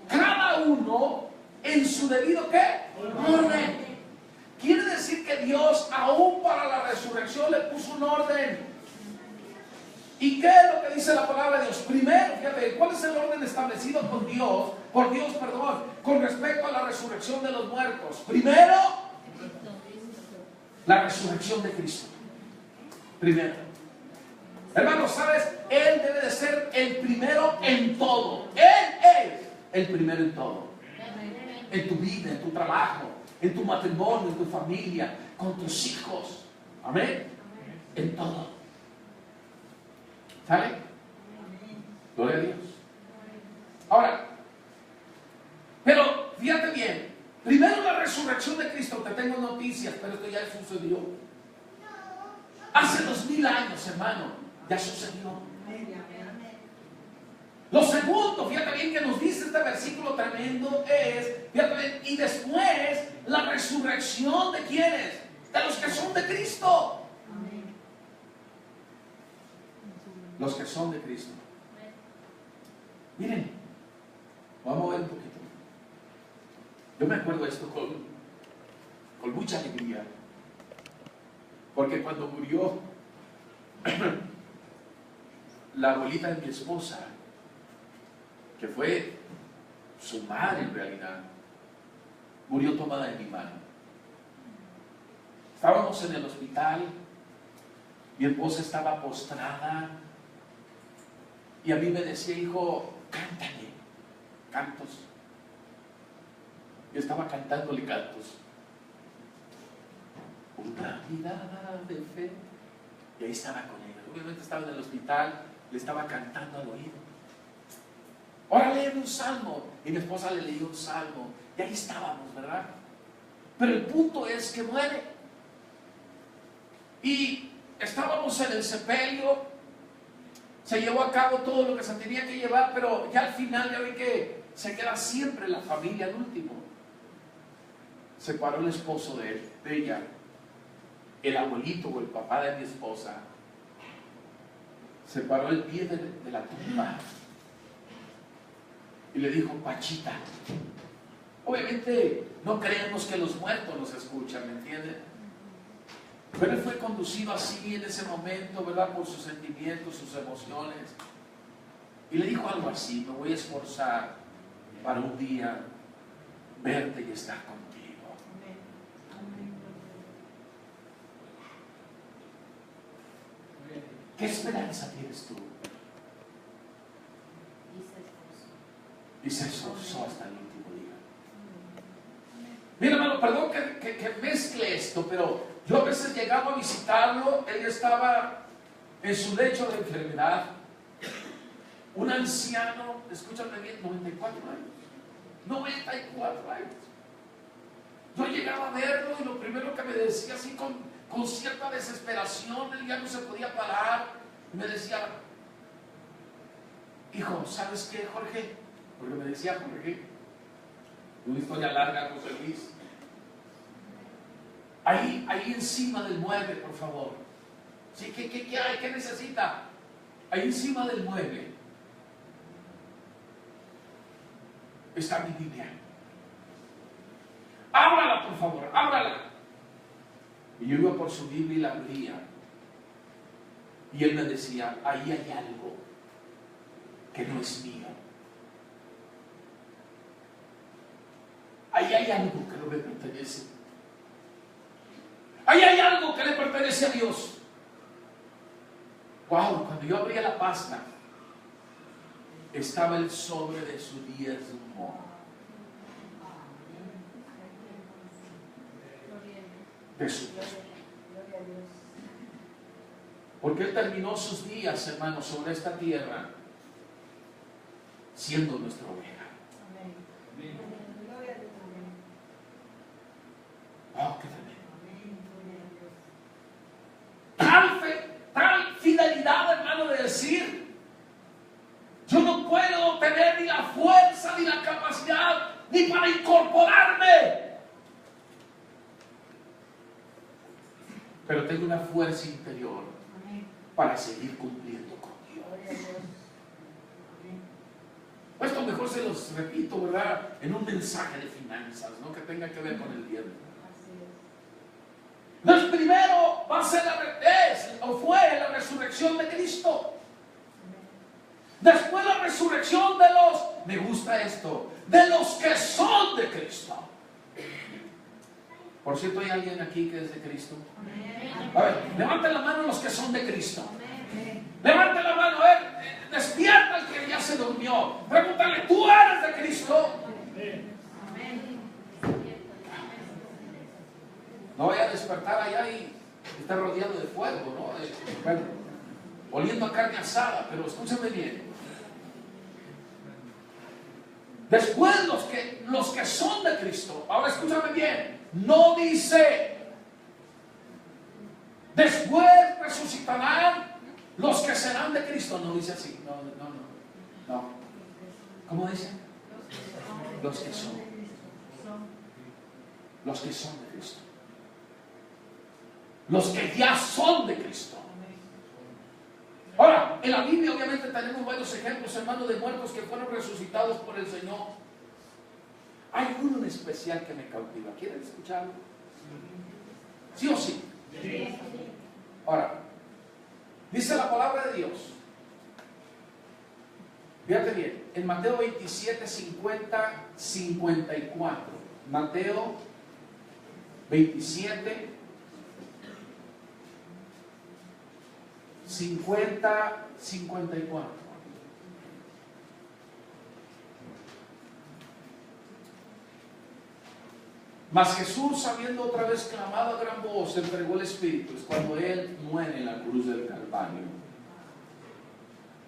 Cada uno en su debido ¿qué? Orden. Quiere decir que Dios, aún para la resurrección, le puso un orden. ¿Y qué es lo que dice la palabra de Dios? Primero, fíjate, ¿cuál es el orden establecido por Dios, con respecto a la resurrección de los muertos? Primero, la resurrección de Cristo. Primero. Hermanos, ¿sabes? Él debe de ser el primero en todo. Él es el primero en todo. En tu vida, en tu trabajo, en tu matrimonio, en tu familia, con tus hijos. Amén. En todo. ¿Sale? Gloria a Dios. Ahora, pero fíjate bien, primero la resurrección de Cristo. Te tengo noticias, pero esto ya sucedió. Hace 2000 años, hermano, ya sucedió. Lo segundo, fíjate bien que nos dice este versículo tremendo es, fíjate bien, y después la resurrección de ¿quiénes? De los que son de Cristo. Los que son de Cristo. Miren, vamos a ver un poquito. Yo me acuerdo esto con mucha alegría, porque cuando murió la abuelita de mi esposa, que fue su madre en realidad, murió tomada de mi mano. Estábamos en el hospital, mi esposa estaba postrada, y a mí me decía, hijo, cántale cantos. Yo estaba cantándole cantos. Una mirada de fe. Y ahí estaba con ella. Obviamente estaba en el hospital, le estaba cantando al oído. Ahora lee un salmo. Y mi esposa le leyó un salmo. Y ahí estábamos, ¿verdad? Pero el punto es que muere. Y estábamos en el sepelio. Se llevó a cabo todo lo que se tenía que llevar, pero ya al final ya vi que se queda siempre la familia al último. Se paró el esposo de ella, el abuelito o el papá de mi esposa, se paró el pie de la tumba y le dijo, Pachita. Obviamente no creemos que los muertos nos escuchan, ¿me entienden? Pero él fue conducido así en ese momento, ¿verdad? Por sus sentimientos, sus emociones. Y le dijo algo así, me voy a esforzar para un día verte y estar contigo. ¿Qué esperanza tienes tú? Y se esforzó hasta el último día. Mira, hermano, perdón que mezcle esto, pero yo a veces llegaba a visitarlo, él estaba en su lecho de enfermedad, un anciano, escúchame bien, 94 años, 94 años. Yo llegaba a verlo y lo primero que me decía así con cierta desesperación, él ya no se podía parar, me decía, hijo, ¿sabes qué, Jorge? Porque me decía Jorge, una historia larga, José Luis. Ahí encima del mueble, por favor. ¿Sí? ¿Qué hay? ¿Qué necesita? ahí encima del mueble está mi Biblia. Ábrala, por favor, ábrala. Y yo iba por su Biblia y la abría. Y él me decía, ahí hay algo que no es mío. Ahí hay algo que no me pertenece. Ahí hay algo que le pertenece a Dios. Wow, cuando yo abría la pasta, estaba el sobre de su diezmo. De su diezmo. Porque Él terminó sus días, hermanos, sobre esta tierra, siendo nuestra oveja. Oh, qué tremendo. Tal fe, tal fidelidad, hermano, de decir, yo no puedo tener ni la fuerza, ni la capacidad, ni para incorporarme. Pero tengo una fuerza interior para seguir cumpliendo con Dios. Esto mejor se los repito, ¿verdad? En un mensaje de finanzas, ¿no? Que tenga que ver con el diezmo. Entonces primero va a ser fue la resurrección de Cristo. Después la resurrección de los, me gusta esto, de los que son de Cristo. Por cierto, ¿hay alguien aquí que es de Cristo? A ver, levanten la mano los que son de Cristo. Levanten la mano, despierta el que ya se durmió. Pregúntale, ¿tú eres de Cristo? No vaya a despertar allá y está rodeado de fuego, ¿no? Bueno, oliendo a carne asada, pero escúchame bien. Después los que son de Cristo, ahora escúchame bien, no dice, después resucitarán los que serán de Cristo, no dice así, no. ¿Cómo dice? Los que son. Los que son de Cristo. Los que ya son de Cristo. Ahora, en la Biblia obviamente tenemos varios ejemplos, hermanos, de muertos que fueron resucitados por el Señor. Hay uno en especial que me cautiva. ¿Quieren escucharlo? ¿Sí o sí? Sí. Ahora, dice la palabra de Dios. Fíjate bien, en Mateo 27, 50, 54. Mateo 27, 50, 54. Mas Jesús, habiendo otra vez clamado a gran voz, entregó el Espíritu. Es cuando Él muere en la cruz del Calvario.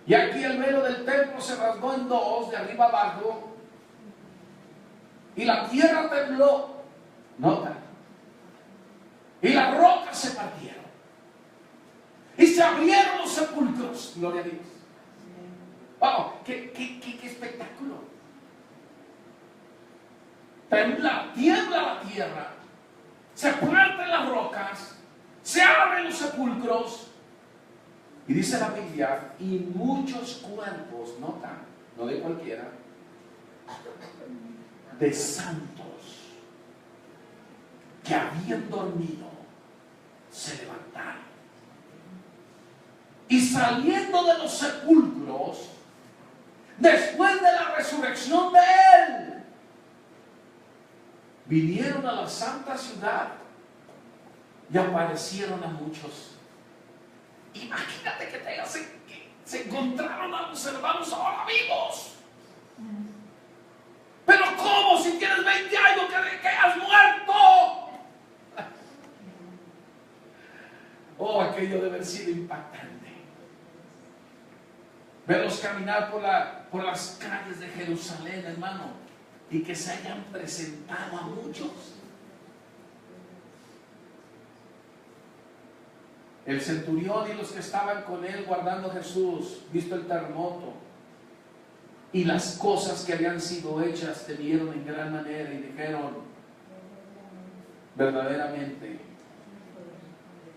Y aquí el velo del templo se rasgó en dos, de arriba abajo, y la tierra tembló. Nota. Y las rocas se partieron. Y se abrieron los sepulcros. Gloria a Dios. Wow, qué espectáculo. Tiembla la tierra, se parten las rocas, se abren los sepulcros. Y dice la Biblia, y muchos cuerpos, nota, no de cualquiera, de santos que habían dormido, se levantaron. Y saliendo de los sepulcros, después de la resurrección de Él, vinieron a la santa ciudad y aparecieron a muchos. Imagínate que se encontraron a los hermanos ahora vivos. Pero ¿cómo? Si tienes 20 años que has muerto. Oh, aquello debe haber sido impactante. Verlos caminar por las calles de Jerusalén, hermano, y que se hayan presentado a muchos. El centurión y los que estaban con él guardando a Jesús, visto el terremoto y las cosas que habían sido hechas, temieron en gran manera y dijeron, verdaderamente,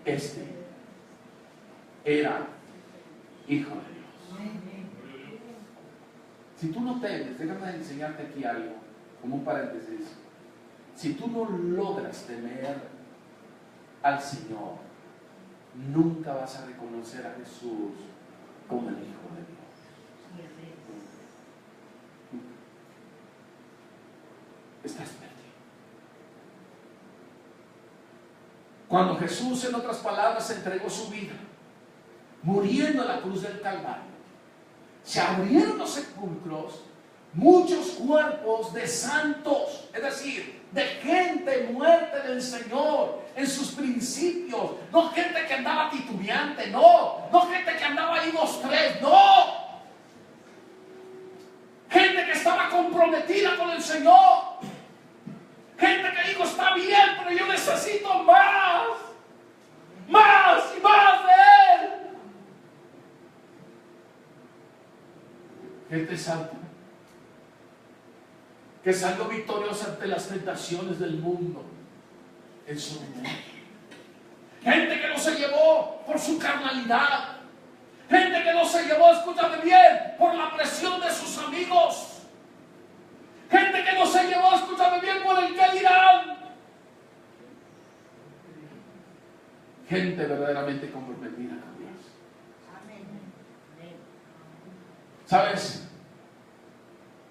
este era Hijo de Dios. Si tú no temes, déjame enseñarte aquí algo, como un paréntesis. Si tú no logras temer al Señor, nunca vas a reconocer a Jesús como el Hijo de Dios. Estás perdido. Cuando Jesús, en otras palabras, entregó su vida, muriendo en la cruz del Calvario, se abrieron los sepulcros, muchos cuerpos de santos, es decir, de gente muerta en el Señor, en sus principios, no gente que andaba titubeante, no gente que andaba ahí 2, 3, no, gente que estaba comprometida con el Señor, gente que dijo, está bien, pero yo necesito más y más de Él. Gente santa, que salió victoriosa ante las tentaciones del mundo en su vida. Gente que no se llevó por su carnalidad. Gente que no se llevó, escúchame bien, por la presión de sus amigos. Gente que no se llevó, escúchame bien, por el que dirán. Gente verdaderamente comprometida con Dios. ¿Sabes?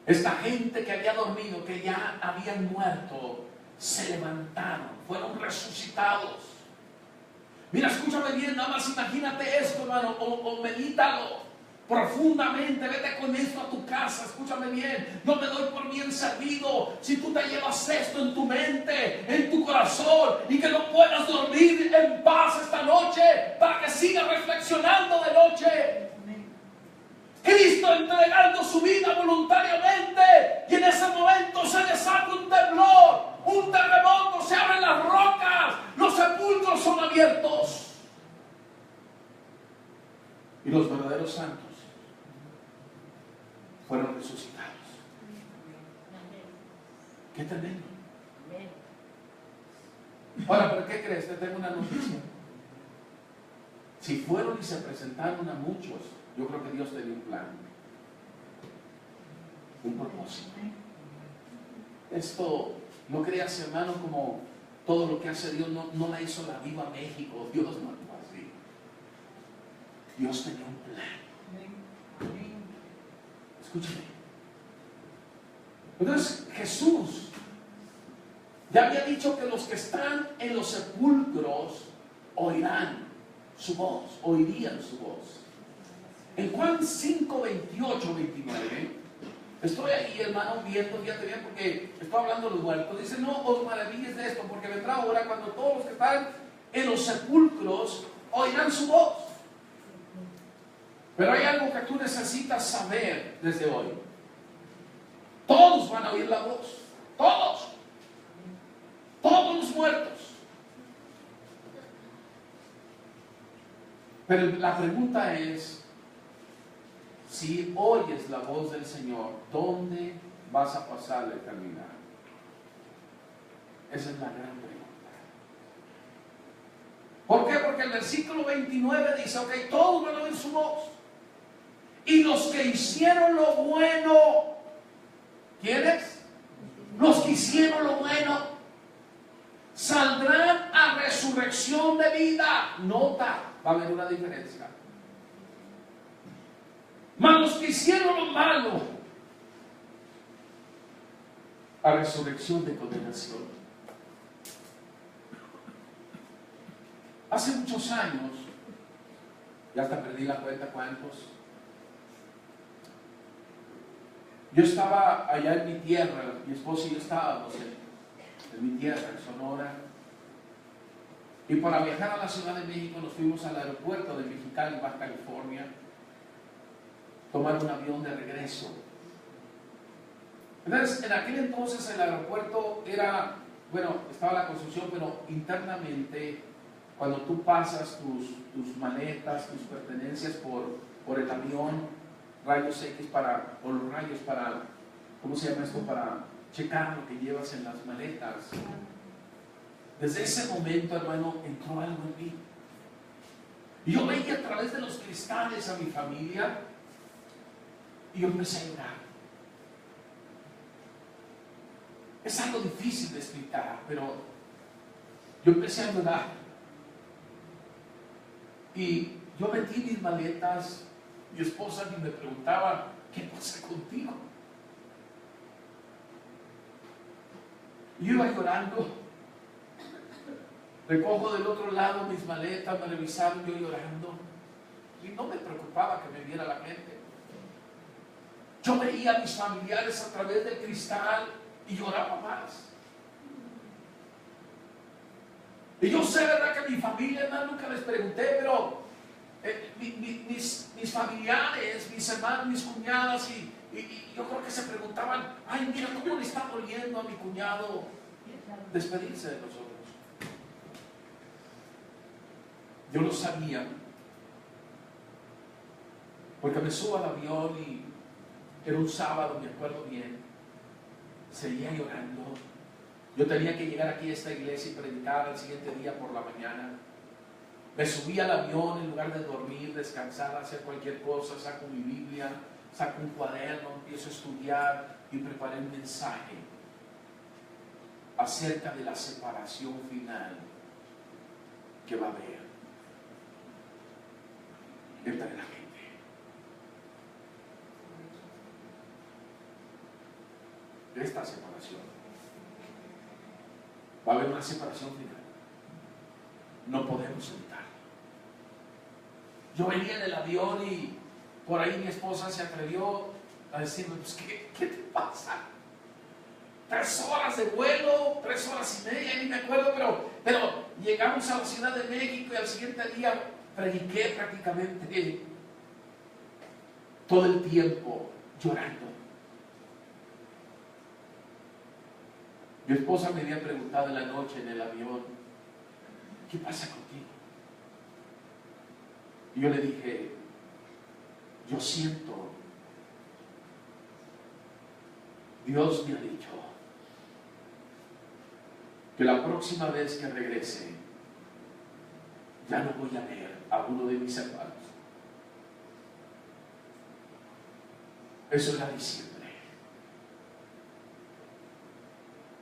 Esta gente que había dormido, que ya habían muerto, se levantaron, fueron resucitados. Mira, escúchame bien, nada más imagínate esto, hermano, o medítalo profundamente, vete con esto a tu casa, escúchame bien, no me doy por bien servido si tú te llevas esto en tu mente, en tu corazón, y que no puedas dormir en paz esta noche, para que sigas reflexionando de noche. Cristo entregando su vida voluntariamente, y en ese momento se desata un temblor, un terremoto, se abren las rocas, los sepulcros son abiertos, y los verdaderos santos fueron resucitados. Qué tremendo. Ahora, ¿pero qué crees? Te tengo una noticia. Si fueron y se presentaron a muchos, yo creo que Dios tenía un plan, un propósito. Esto, no creas, hermano, como todo lo que hace Dios no la hizo la Viva México. Dios no fue así. Dios tenía un plan. Escúchame. Entonces Jesús ya había dicho que los que están en los sepulcros oirán su voz, oirían su voz. En Juan 5, 28, 29, estoy ahí, hermano, viendo, fíjate bien, porque estoy hablando de los muertos. Dice, no os maravilles de esto, porque vendrá ahora cuando todos los que están en los sepulcros oirán su voz. Pero hay algo que tú necesitas saber desde hoy. Todos van a oír la voz. Todos. Todos los muertos. Pero la pregunta es, si oyes la voz del Señor, ¿dónde vas a pasar la eternidad? Esa es la gran pregunta. ¿Por qué? Porque el versículo 29 dice, ok, todos van a oír su voz. Y los que hicieron lo bueno, ¿quiénes? Los que hicieron lo bueno, saldrán a resurrección de vida. Nota, va a haber una diferencia. Mas los que hicieron lo malo, a resurrección de condenación. Hace muchos años, ya hasta perdí la cuenta cuántos, yo estaba allá en mi tierra, mi esposo y yo estábamos en mi tierra, en Sonora, y para viajar a la Ciudad de México nos fuimos al aeropuerto de Mexicali, Baja California, tomar un avión de regreso. Entonces, en aquel entonces el aeropuerto era, bueno, estaba la construcción, pero internamente, cuando tú pasas tus maletas, tus pertenencias por el avión, rayos X o los rayos para, ¿cómo se llama esto? Para checar lo que llevas en las maletas. Desde ese momento, hermano, entró algo en mí. Y yo veía a través de los cristales a mi familia, Y yo empecé a llorar. Es algo difícil de explicar, pero yo empecé a llorar. Y yo metí mis maletas. Mi esposa ni me preguntaba, ¿qué pasa contigo? Y yo iba llorando. Recojo del otro lado mis maletas, me revisaron, yo llorando. Y no me preocupaba que me viera la gente. Yo veía a mis familiares a través del cristal y lloraba más. Y yo sé, ¿verdad?, que mi familia, hermano, nunca les pregunté, pero mis familiares, mis hermanos, mis cuñadas, y yo creo que se preguntaban, ay, mira cómo le está doliendo a mi cuñado despedirse de nosotros. Yo lo sabía, porque me subo al avión y era un sábado, me acuerdo bien, seguía llorando. Yo tenía que llegar aquí a esta iglesia y predicar al siguiente día por la mañana. Me subí al avión en lugar de dormir, descansar, hacer cualquier cosa, saco mi Biblia, saco un cuaderno, empiezo a estudiar y preparé un mensaje acerca de la separación final que va a haber entre la gente. Esta separación. Va a haber una separación final. No podemos evitarlo. Yo venía en el avión y por ahí mi esposa se atrevió a decirme, pues, ¿qué te pasa? 3 horas de vuelo, 3 horas y media, ni me acuerdo, pero llegamos a la Ciudad de México y al siguiente día prediqué prácticamente todo el tiempo llorando. Mi esposa me había preguntado en la noche en el avión, ¿qué pasa contigo? Y yo le dije, yo siento, Dios me ha dicho que la próxima vez que regrese ya no voy a ver a uno de mis hermanos. Eso era diciembre.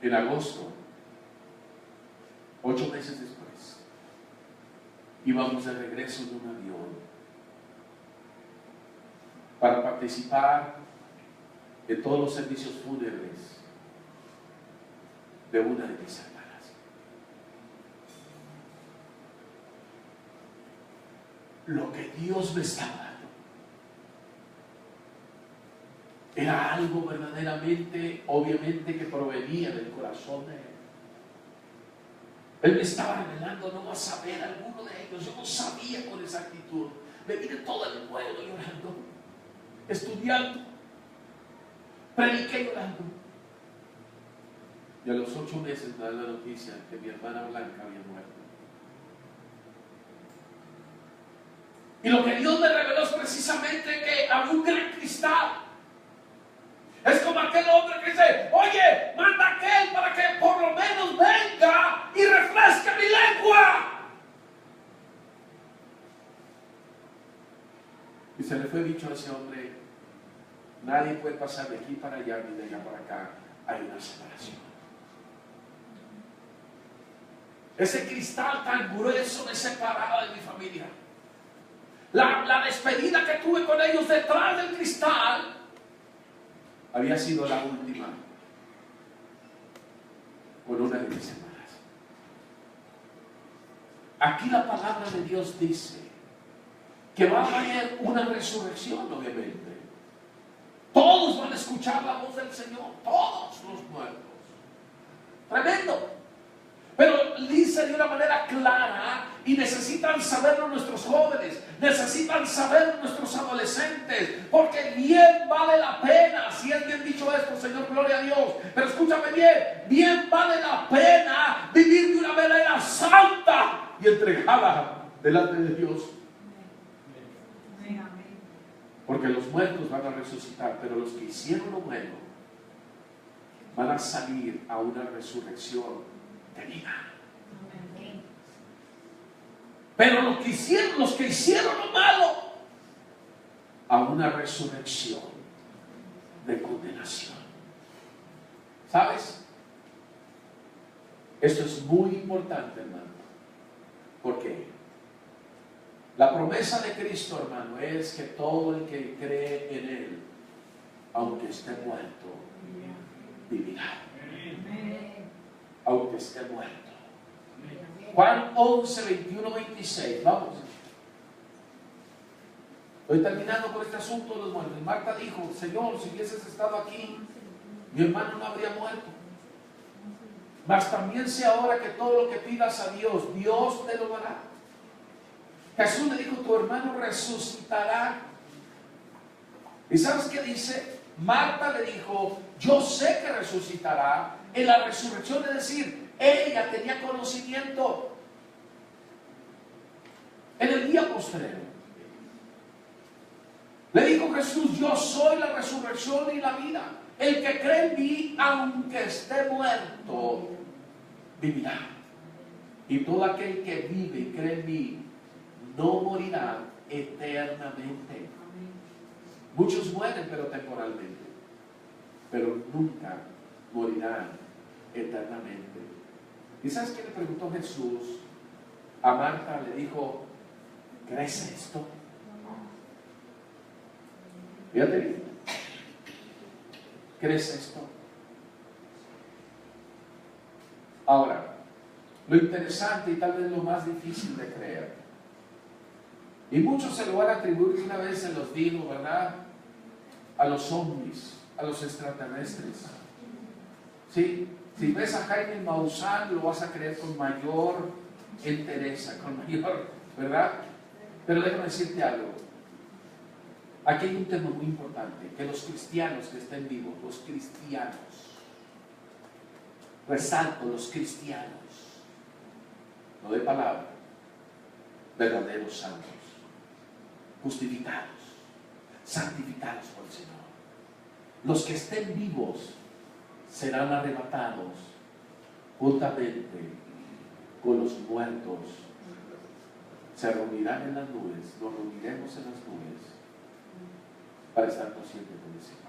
En agosto, 8 meses después, íbamos de regreso en un avión para participar en todos los servicios fúnebres de una de mis hermanas. Lo que Dios me estaba dando era algo verdaderamente, obviamente, que provenía del corazón de Él. Él me estaba revelando, no vas a ver a alguno de ellos. Yo no sabía con exactitud. Me vine todo el vuelo llorando, estudiando, prediqué llorando. Y a los 8 meses me da la noticia que mi hermana Blanca había muerto. Y lo que Dios me reveló es precisamente que había un gran cristal. Es como aquel hombre que dice, oye, manda a aquel para que por lo menos venga y refresque mi lengua. Y se le fue dicho a ese hombre, nadie puede pasar de aquí para allá ni de allá para acá. Hay una separación. Ese cristal tan grueso me separaba de mi familia. La despedida que tuve con ellos detrás del cristal había sido la última con una de mis hermanas. Aquí la palabra de Dios dice que va a haber una resurrección, obviamente. Todos van a escuchar la voz del Señor, todos los muertos. Tremendo. Pero dice de una manera clara, y necesitan saberlo nuestros jóvenes, necesitan saberlo nuestros adolescentes, porque bien vale la pena, si es bien dicho esto, Señor, gloria a Dios, pero escúchame bien vale la pena vivir de una manera santa y entregada delante de Dios. Porque los muertos van a resucitar, pero los que hicieron lo bueno van a salir a una resurrección de vida. Pero los que hicieron lo malo, a una resurrección condenación. ¿Sabes? Esto es muy importante, hermano. ¿Por qué? La promesa de Cristo, hermano, es que todo el que cree en Él, aunque esté muerto, vivirá. Aunque esté muerto. Juan 11, 21, 26. Vamos. Estoy terminando con este asunto de los muertos. Y Marta dijo: Señor, si hubieses estado aquí, mi hermano no habría muerto. Mas también sé ahora que todo lo que pidas a Dios, Dios te lo dará. Jesús le dijo: tu hermano resucitará. ¿Y sabes qué dice? Marta le dijo: yo sé que resucitará en la resurrección, es decir, ella tenía conocimiento en el día postrero. Le dijo Jesús: yo soy la resurrección y la vida. El que cree en mí, aunque esté muerto, vivirá. Y todo aquel que vive y cree en mí no morirá eternamente. Muchos mueren, pero temporalmente, pero nunca morirán eternamente. ¿Y sabes qué le preguntó Jesús a Marta? Le dijo: ¿crees esto? Fíjate bien. ¿Crees esto? Ahora, lo interesante y tal vez lo más difícil de creer, y muchos se lo van a atribuir, una vez se los digo, ¿verdad?, a los ovnis, a los extraterrestres. ¿Sí? Si ves a Jaime Maussan, lo vas a creer con mayor entereza, con mayor, ¿verdad? Pero déjame decirte algo. Aquí hay un tema muy importante: que los cristianos que estén vivos, los cristianos, resalto, los cristianos, no de palabra, verdaderos santos, justificados, santificados por el Señor. Los que estén vivos serán arrebatados juntamente con los muertos. Se reunirán en las nubes, nos reuniremos en las nubes para estar conscientes con el Señor.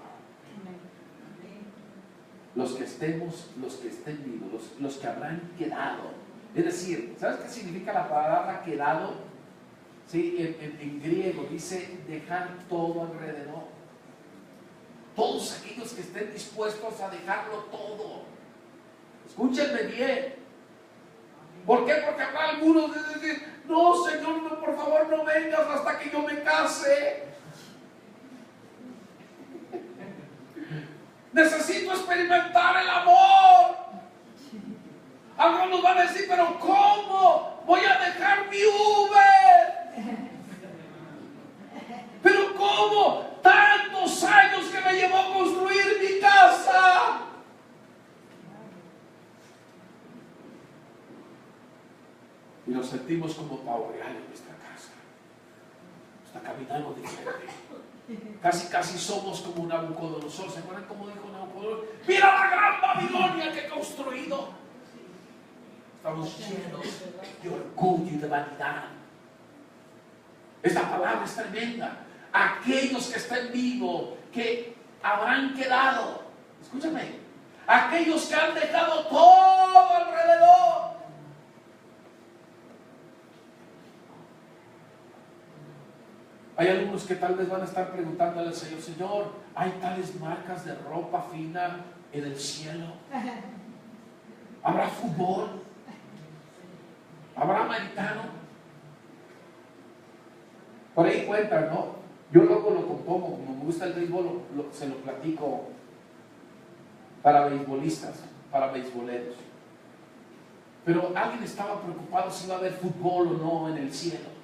Los que estén vivos, los que habrán quedado. Es decir, ¿sabes qué significa la palabra quedado? Sí, en griego dice dejar todo alrededor. Todos aquellos que estén dispuestos a dejarlo todo. Escúchenme bien. ¿Por qué? Porque habrá algunos que dicen: no, Señor, no, por favor, no vengas hasta que yo me case. Necesito experimentar el amor. Algunos van a decir: pero ¿cómo voy a dejar mi Uber? ¿Pero cómo? Tantos años que me llevó a construir mi casa. Y nos sentimos como pavo real en nuestra casa. Está caminando diferente. Casi somos como un Nabucodonosor. ¿Se acuerdan cómo dijo Nabucodonosor? Mira la gran Babilonia que he construido. Estamos llenos de orgullo y de vanidad. Esta palabra es tremenda. Aquellos que estén vivos, que habrán quedado, escúchame, aquellos que han dejado todo alrededor. Hay algunos que tal vez van a estar preguntándole al Señor: Señor, ¿hay tales marcas de ropa fina en el cielo? ¿Habrá fútbol? ¿Habrá americano? Por ahí cuentan, ¿no? Yo luego lo compongo, como me gusta el béisbol, se lo platico para beisbolistas, para beisboleros. Pero alguien estaba preocupado si iba a haber fútbol o no en el cielo.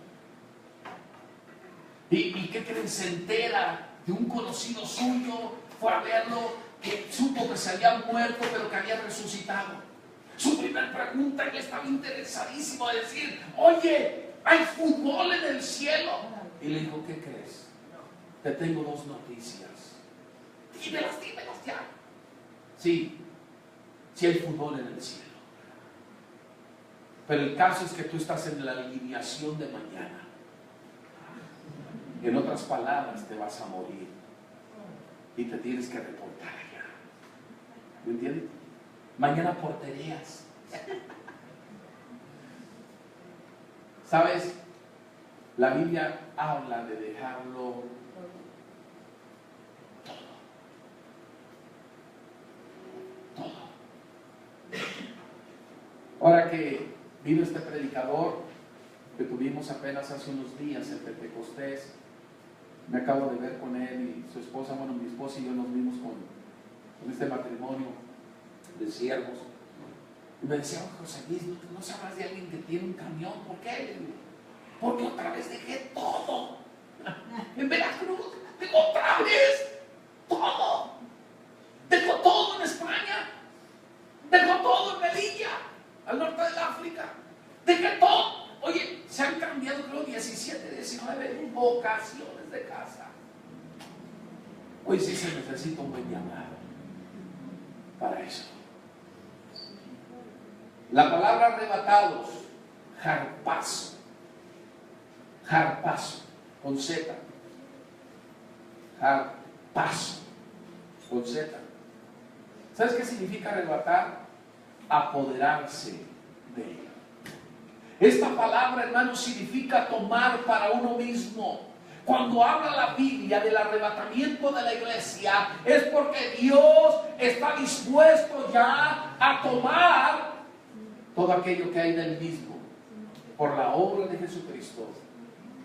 ¿Y qué creen? Se entera de un conocido suyo, fue a verlo, que supo que se había muerto pero que había resucitado. Su primera pregunta, él estaba interesadísimo a decir: oye, ¿hay fútbol en el cielo? Y le dijo: ¿qué crees? Te tengo dos noticias. Dímelas ya. Sí hay fútbol en el cielo. Pero el caso es que tú estás en la alineación de mañana. En otras palabras, te vas a morir y te tienes que reportar aquí. ¿Me entiendes? Mañana porterías. ¿Sabes? La Biblia habla de dejarlo todo. Ahora que vino este predicador que tuvimos apenas hace unos días en Pentecostés, me acabo de ver con él y su esposa, bueno, mi esposa y yo nos vimos con este matrimonio de siervos. Y me decía, José Luis, ¿no sabrás de alguien que tiene un camión? ¿Por qué? Porque otra vez dejé todo. En Veracruz, tengo otra vez todo. Dejo todo en España. Dejo todo en Melilla, al norte del África. Dejé todo. Oye, se han cambiado creo 17, 19 ocasiones de casa. Hoy sí se necesita un buen llamado para eso. La palabra arrebatados, harpazo, con Z, harpazo, con Z. ¿Sabes qué significa arrebatar? Apoderarse de él. Esta palabra, hermano, significa tomar para uno mismo. Cuando habla la Biblia del arrebatamiento de la iglesia, es porque Dios está dispuesto ya a tomar todo aquello que hay del mismo por la obra de Jesucristo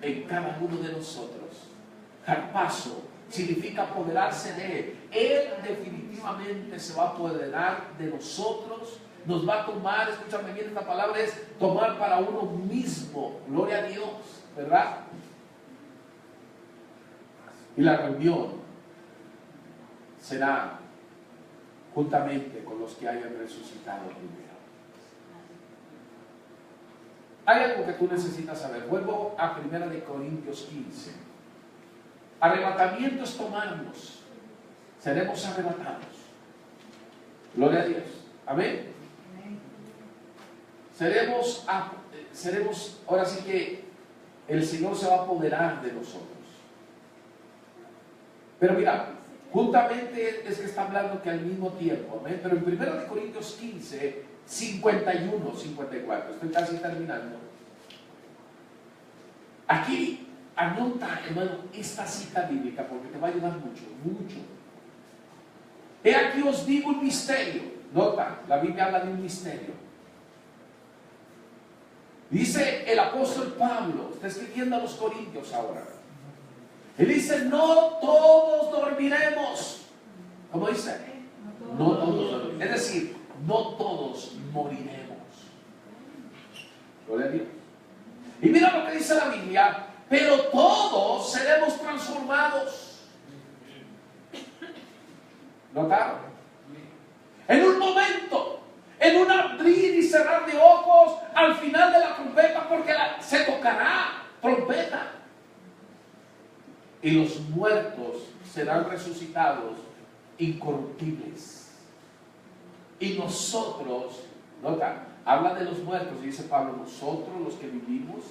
en cada uno de nosotros. Harpazo significa apoderarse de Él. Él definitivamente se va a apoderar de nosotros. Nos va a tomar, escúchame bien, esta palabra es tomar para uno mismo. Gloria a Dios, ¿verdad? Y la reunión será juntamente con los que hayan resucitado primero. Hay algo que tú necesitas saber. Vuelvo a 1 Corintios 15. Arrebatamiento es tomarnos. Seremos arrebatados. Gloria a Dios. Amén. Seremos, ahora sí que el Señor se va a apoderar de nosotros. Pero mira, juntamente es que está hablando que al mismo tiempo, ¿amén? Pero en 1 Corintios 15, 51, 54, estoy casi terminando. Aquí anota, hermano, esta cita bíblica porque te va a ayudar mucho, mucho. He aquí os digo un misterio. Nota, la Biblia habla de un misterio. Dice el apóstol Pablo, está escribiendo a los Corintios ahora. Él dice, no todos dormiremos. ¿Cómo dice? No todos dormiremos. Es decir, no todos moriremos. Gloria a Dios. Y mira lo que dice la Biblia, pero todos seremos transformados. ¿Notaron? En un momento, en un abrir y cerrar de ojos, al final de la trompeta, porque se tocará trompeta. Y los muertos serán resucitados incorruptibles. Y nosotros, nota, habla de los muertos y dice Pablo, nosotros los que vivimos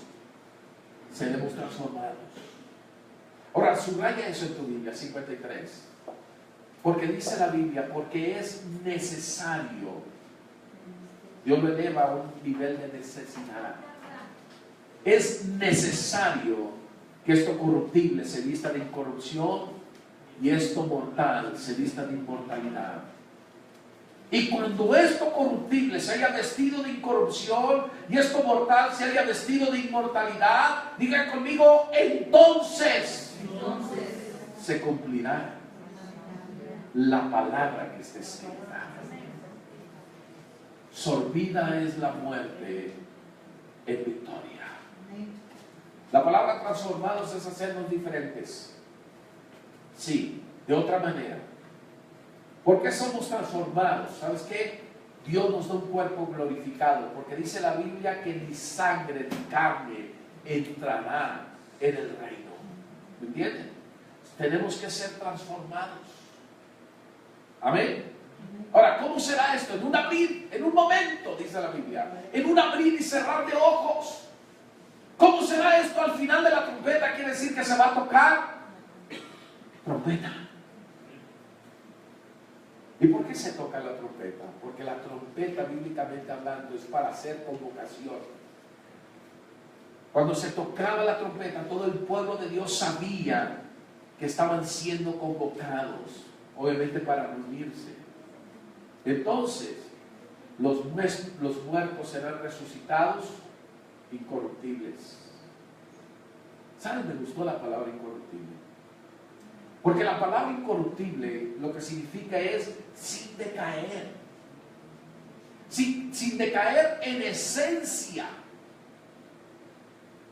seremos transformados. Ahora, subraya eso en tu Biblia, 53. Porque dice la Biblia, porque es necesario. Dios lo eleva a un nivel de necesidad. Es necesario que esto corruptible se vista de incorrupción y esto mortal se vista de inmortalidad. Y cuando esto corruptible se haya vestido de incorrupción y esto mortal se haya vestido de inmortalidad, digan conmigo, entonces se cumplirá la palabra que está escrita. Sorbida es la muerte en victoria. La palabra transformados es hacernos diferentes. Sí, de otra manera. ¿Por qué somos transformados? ¿Sabes qué? Dios nos da un cuerpo glorificado, porque dice la Biblia que ni sangre ni carne entrará en el reino. ¿Me entienden? Tenemos que ser transformados. Amén. Ahora, ¿cómo será esto? En un abrir, en un momento, dice la Biblia, en un abrir y cerrar de ojos. ¿Cómo será esto al final de la trompeta? Quiere decir que se va a tocar trompeta. ¿Y por qué se toca la trompeta? Porque la trompeta, bíblicamente hablando, es para hacer convocación. Cuando se tocaba la trompeta, todo el pueblo de Dios sabía que estaban siendo convocados, obviamente para reunirse. Entonces, los muertos serán resucitados incorruptibles. ¿Saben? Me gustó la palabra incorruptible. Porque la palabra incorruptible lo que significa es sin decaer. Sin decaer en esencia.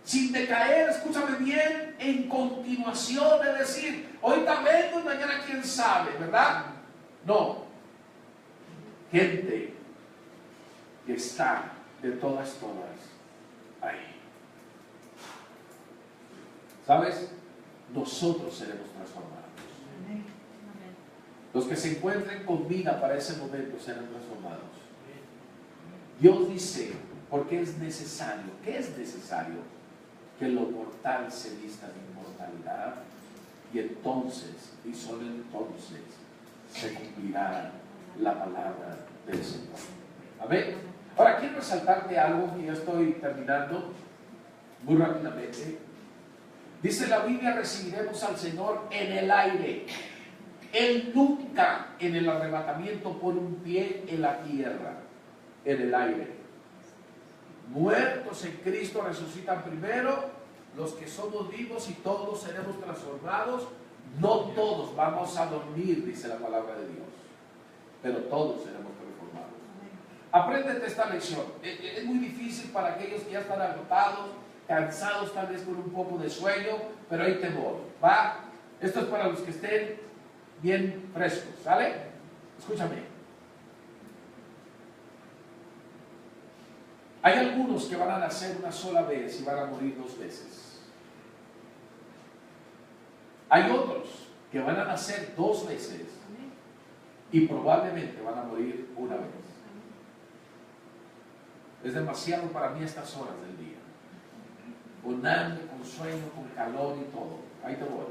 Sin decaer, escúchame bien, en continuación, es decir, ahorita vengo y mañana quién sabe, ¿verdad? No. Gente que está de todas ahí. ¿Sabes? Nosotros seremos transformados. Los que se encuentren con vida para ese momento serán transformados. Dios dice, porque es necesario, ¿qué es necesario? Que lo mortal se vista de inmortalidad, y entonces, y solo entonces, se cumplirá la palabra del Señor. Amén. Ahora quiero resaltarte algo, que ya estoy terminando muy rápidamente. Dice la Biblia, recibiremos al Señor en el aire. Él nunca en el arrebatamiento pone un pie en la tierra, en el aire. Muertos en Cristo resucitan primero, los que somos vivos y todos seremos transformados. No todos vamos a dormir, dice la palabra de Dios, pero todos seremos transformados. Apréndete esta lección. Es muy difícil para aquellos que ya están agotados, cansados, tal vez con un poco de sueño, pero ahí te voy, ¿va? Esto es para los que estén bien frescos, ¿sale? Escúchame. Hay algunos que van a nacer una sola vez y van a morir 2 veces. Hay otros que van a nacer 2 veces y probablemente van a morir 1 vez. Es demasiado para mí estas horas del día. Con hambre, con sueño, con calor y todo. Ahí te voy.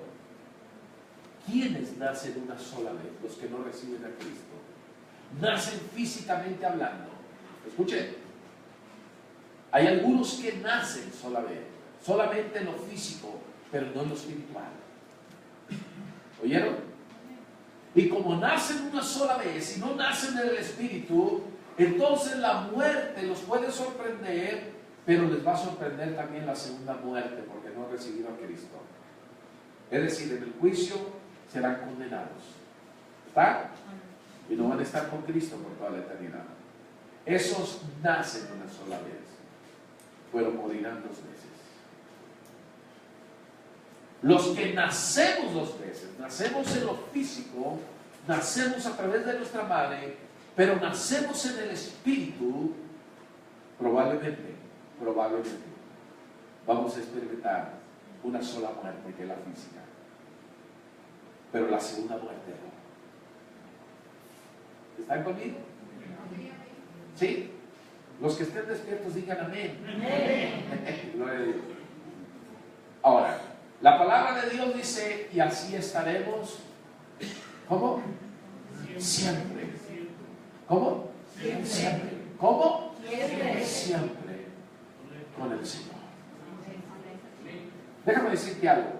¿Quiénes nacen una sola vez? Los que no reciben a Cristo. Nacen físicamente hablando. Escuchen. Hay algunos que nacen sola vez, solamente en lo físico, pero no en lo espiritual. ¿Oyeron? Y como nacen una sola vez y no nacen en el espíritu, entonces la muerte los puede sorprender, pero les va a sorprender también la segunda muerte, porque no han recibido a Cristo. Es decir, en el juicio serán condenados. ¿Está? Y no van a estar con Cristo por toda la eternidad. Esos nacen una sola vez, pero morirán 2 veces. Los que nacemos 2 veces, nacemos en lo físico, nacemos a través de nuestra madre, pero nacemos en el espíritu, probablemente vamos a experimentar una sola muerte, que es la física, pero la segunda muerte no. ¿Están conmigo? ¿Sí? Los que estén despiertos digan amén. Gloria a Dios. Ahora, la palabra de Dios dice, y así estaremos, ¿cómo? Siempre. ¿Cómo? Siempre. ¿Cómo? Siempre con el Señor. Déjame decirte algo.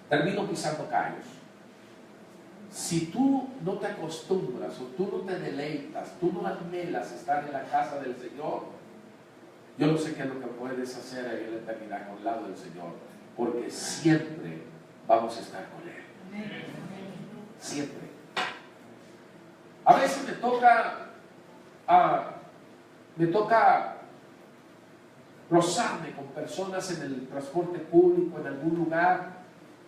Termino pisando callos. Si tú no te acostumbras o tú no te deleitas, tú no anhelas estar en la casa del Señor, yo no sé qué es lo que puedes hacer ahí en la eternidad con el lado del Señor, porque siempre vamos a estar con Él. Siempre. A veces me toca rozarme con personas en el transporte público, en algún lugar,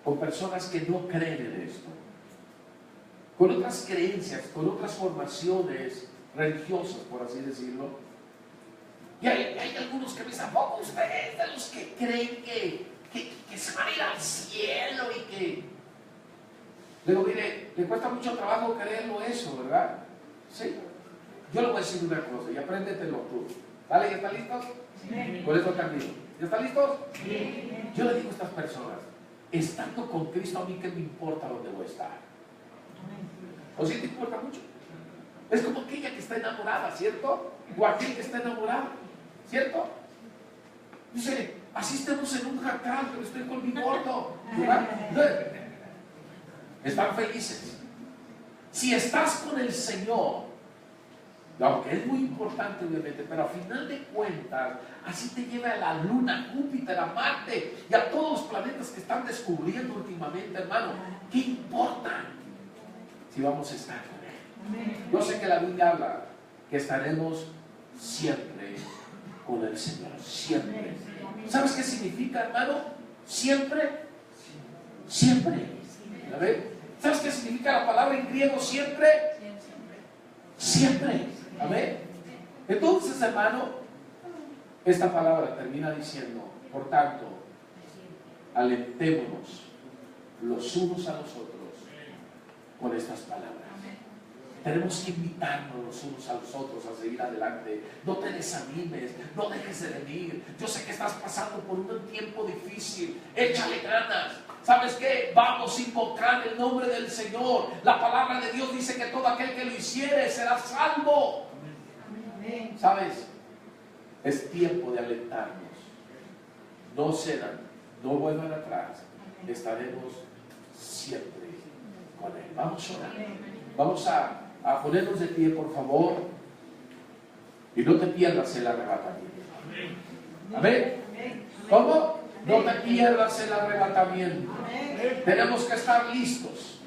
con personas que no creen en esto, con otras creencias, con otras formaciones religiosas, por así decirlo. Y hay algunos que me dicen, ¿a poco ustedes de los que creen que se van a ir al cielo y que... Le digo, mire, le cuesta mucho trabajo creerlo eso, ¿verdad? Sí. Yo le voy a decir una cosa y apréndetelo tú. ¿Vale? ¿Ya están listos? Sí. Por eso también. ¿Ya están listos? Sí. Yo le digo a estas personas, estando con Cristo, a mí que me importa dónde voy a estar. ¿O sí te importa mucho? Es como aquella que está enamorada, ¿cierto? O aquel que está enamorado, ¿cierto? Dice, así estamos en un jacal, pero estoy con mi gordo, ¿verdad? Están felices. Si estás con el Señor, aunque es muy importante obviamente, pero a final de cuentas, así te lleva a la Luna, Júpiter, a Marte y a todos los planetas que están descubriendo últimamente, hermano. ¿Qué importa si vamos a estar con Él? Yo sé que la Biblia habla que estaremos siempre con el Señor, siempre. ¿Sabes qué significa, hermano? Siempre, siempre. ¿A ver? ¿Sabes qué significa la palabra en griego siempre? Siempre. Amén. Entonces, hermano, esta palabra termina diciendo, por tanto, alentémonos los unos a los otros con estas palabras. Tenemos que invitarnos los unos a los otros a seguir adelante. No te desanimes, no dejes de venir. Yo sé que estás pasando por un tiempo difícil. Échale ganas. ¿Sabes qué? Vamos a invocar el nombre del Señor. La palabra de Dios dice que todo aquel que lo hiciere será salvo. ¿Sabes? Es tiempo de alentarnos. No cedan, no vuelvan atrás. Estaremos siempre con Él. Vamos a orar. Vamos a ponernos de pie, por favor. Y no te pierdas el arrebatamiento. Amén. ¿Cómo? No te pierdas el arrebatamiento. Tenemos que estar listos.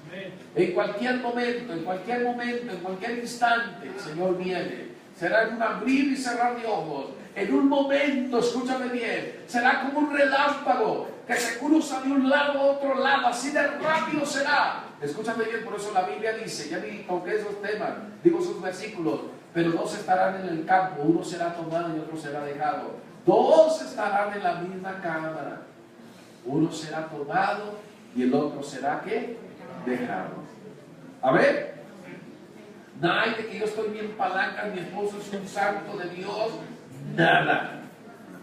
En cualquier momento, en cualquier instante, el Señor viene. Será en un abrir y cerrar de ojos. En un momento, escúchame bien, será como un relámpago que se cruza de un lado a otro lado. Así de rápido será. Escúchame bien, por eso la Biblia dice, ya vi toqué esos temas, digo esos versículos, pero dos estarán en el campo, uno será tomado y otro será dejado. Dos estarán en la misma cámara, uno será tomado y el otro será ¿qué? Dejado. A ver, nada de que yo estoy bien palanca, mi esposo es un santo de Dios, nada.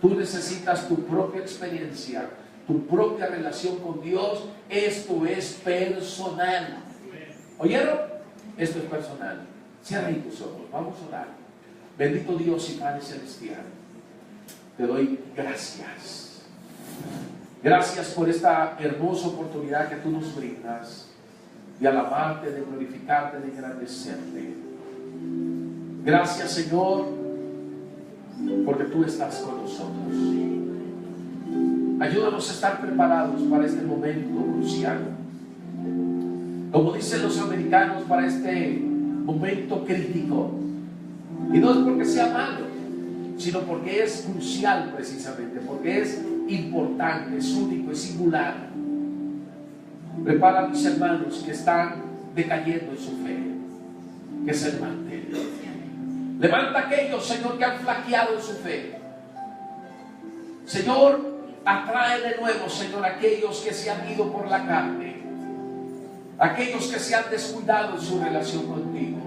Tú necesitas tu propia experiencia, tu propia relación con Dios. Esto es personal. ¿Oyeron? Esto es personal. Cierra ahí tus ojos, vamos a orar. Bendito Dios y Padre Celestial, te doy gracias. Gracias por esta hermosa oportunidad que tú nos brindas de alabarte, de glorificarte, de engrandecerte. Gracias, Señor, porque tú estás con nosotros. Ayúdanos a estar preparados para este momento crucial. Como dicen los americanos, para este momento crítico. Y no es porque sea malo, sino porque es crucial precisamente, porque es importante, es único, es singular. Prepara a mis hermanos que están decayendo en su fe, que se levanten. Levanta a aquellos, Señor, que han flaqueado en su fe. Señor, atrae de nuevo, Señor, a aquellos que se han ido por la carne, aquellos que se han descuidado en su relación contigo.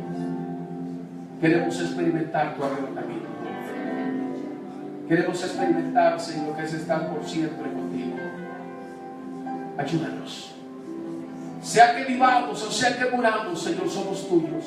Queremos experimentar tu arrebatamiento. Queremos experimentar, Señor, que es estar por siempre contigo. Ayúdanos. Sea que vivamos o sea que muramos, Señor, somos tuyos.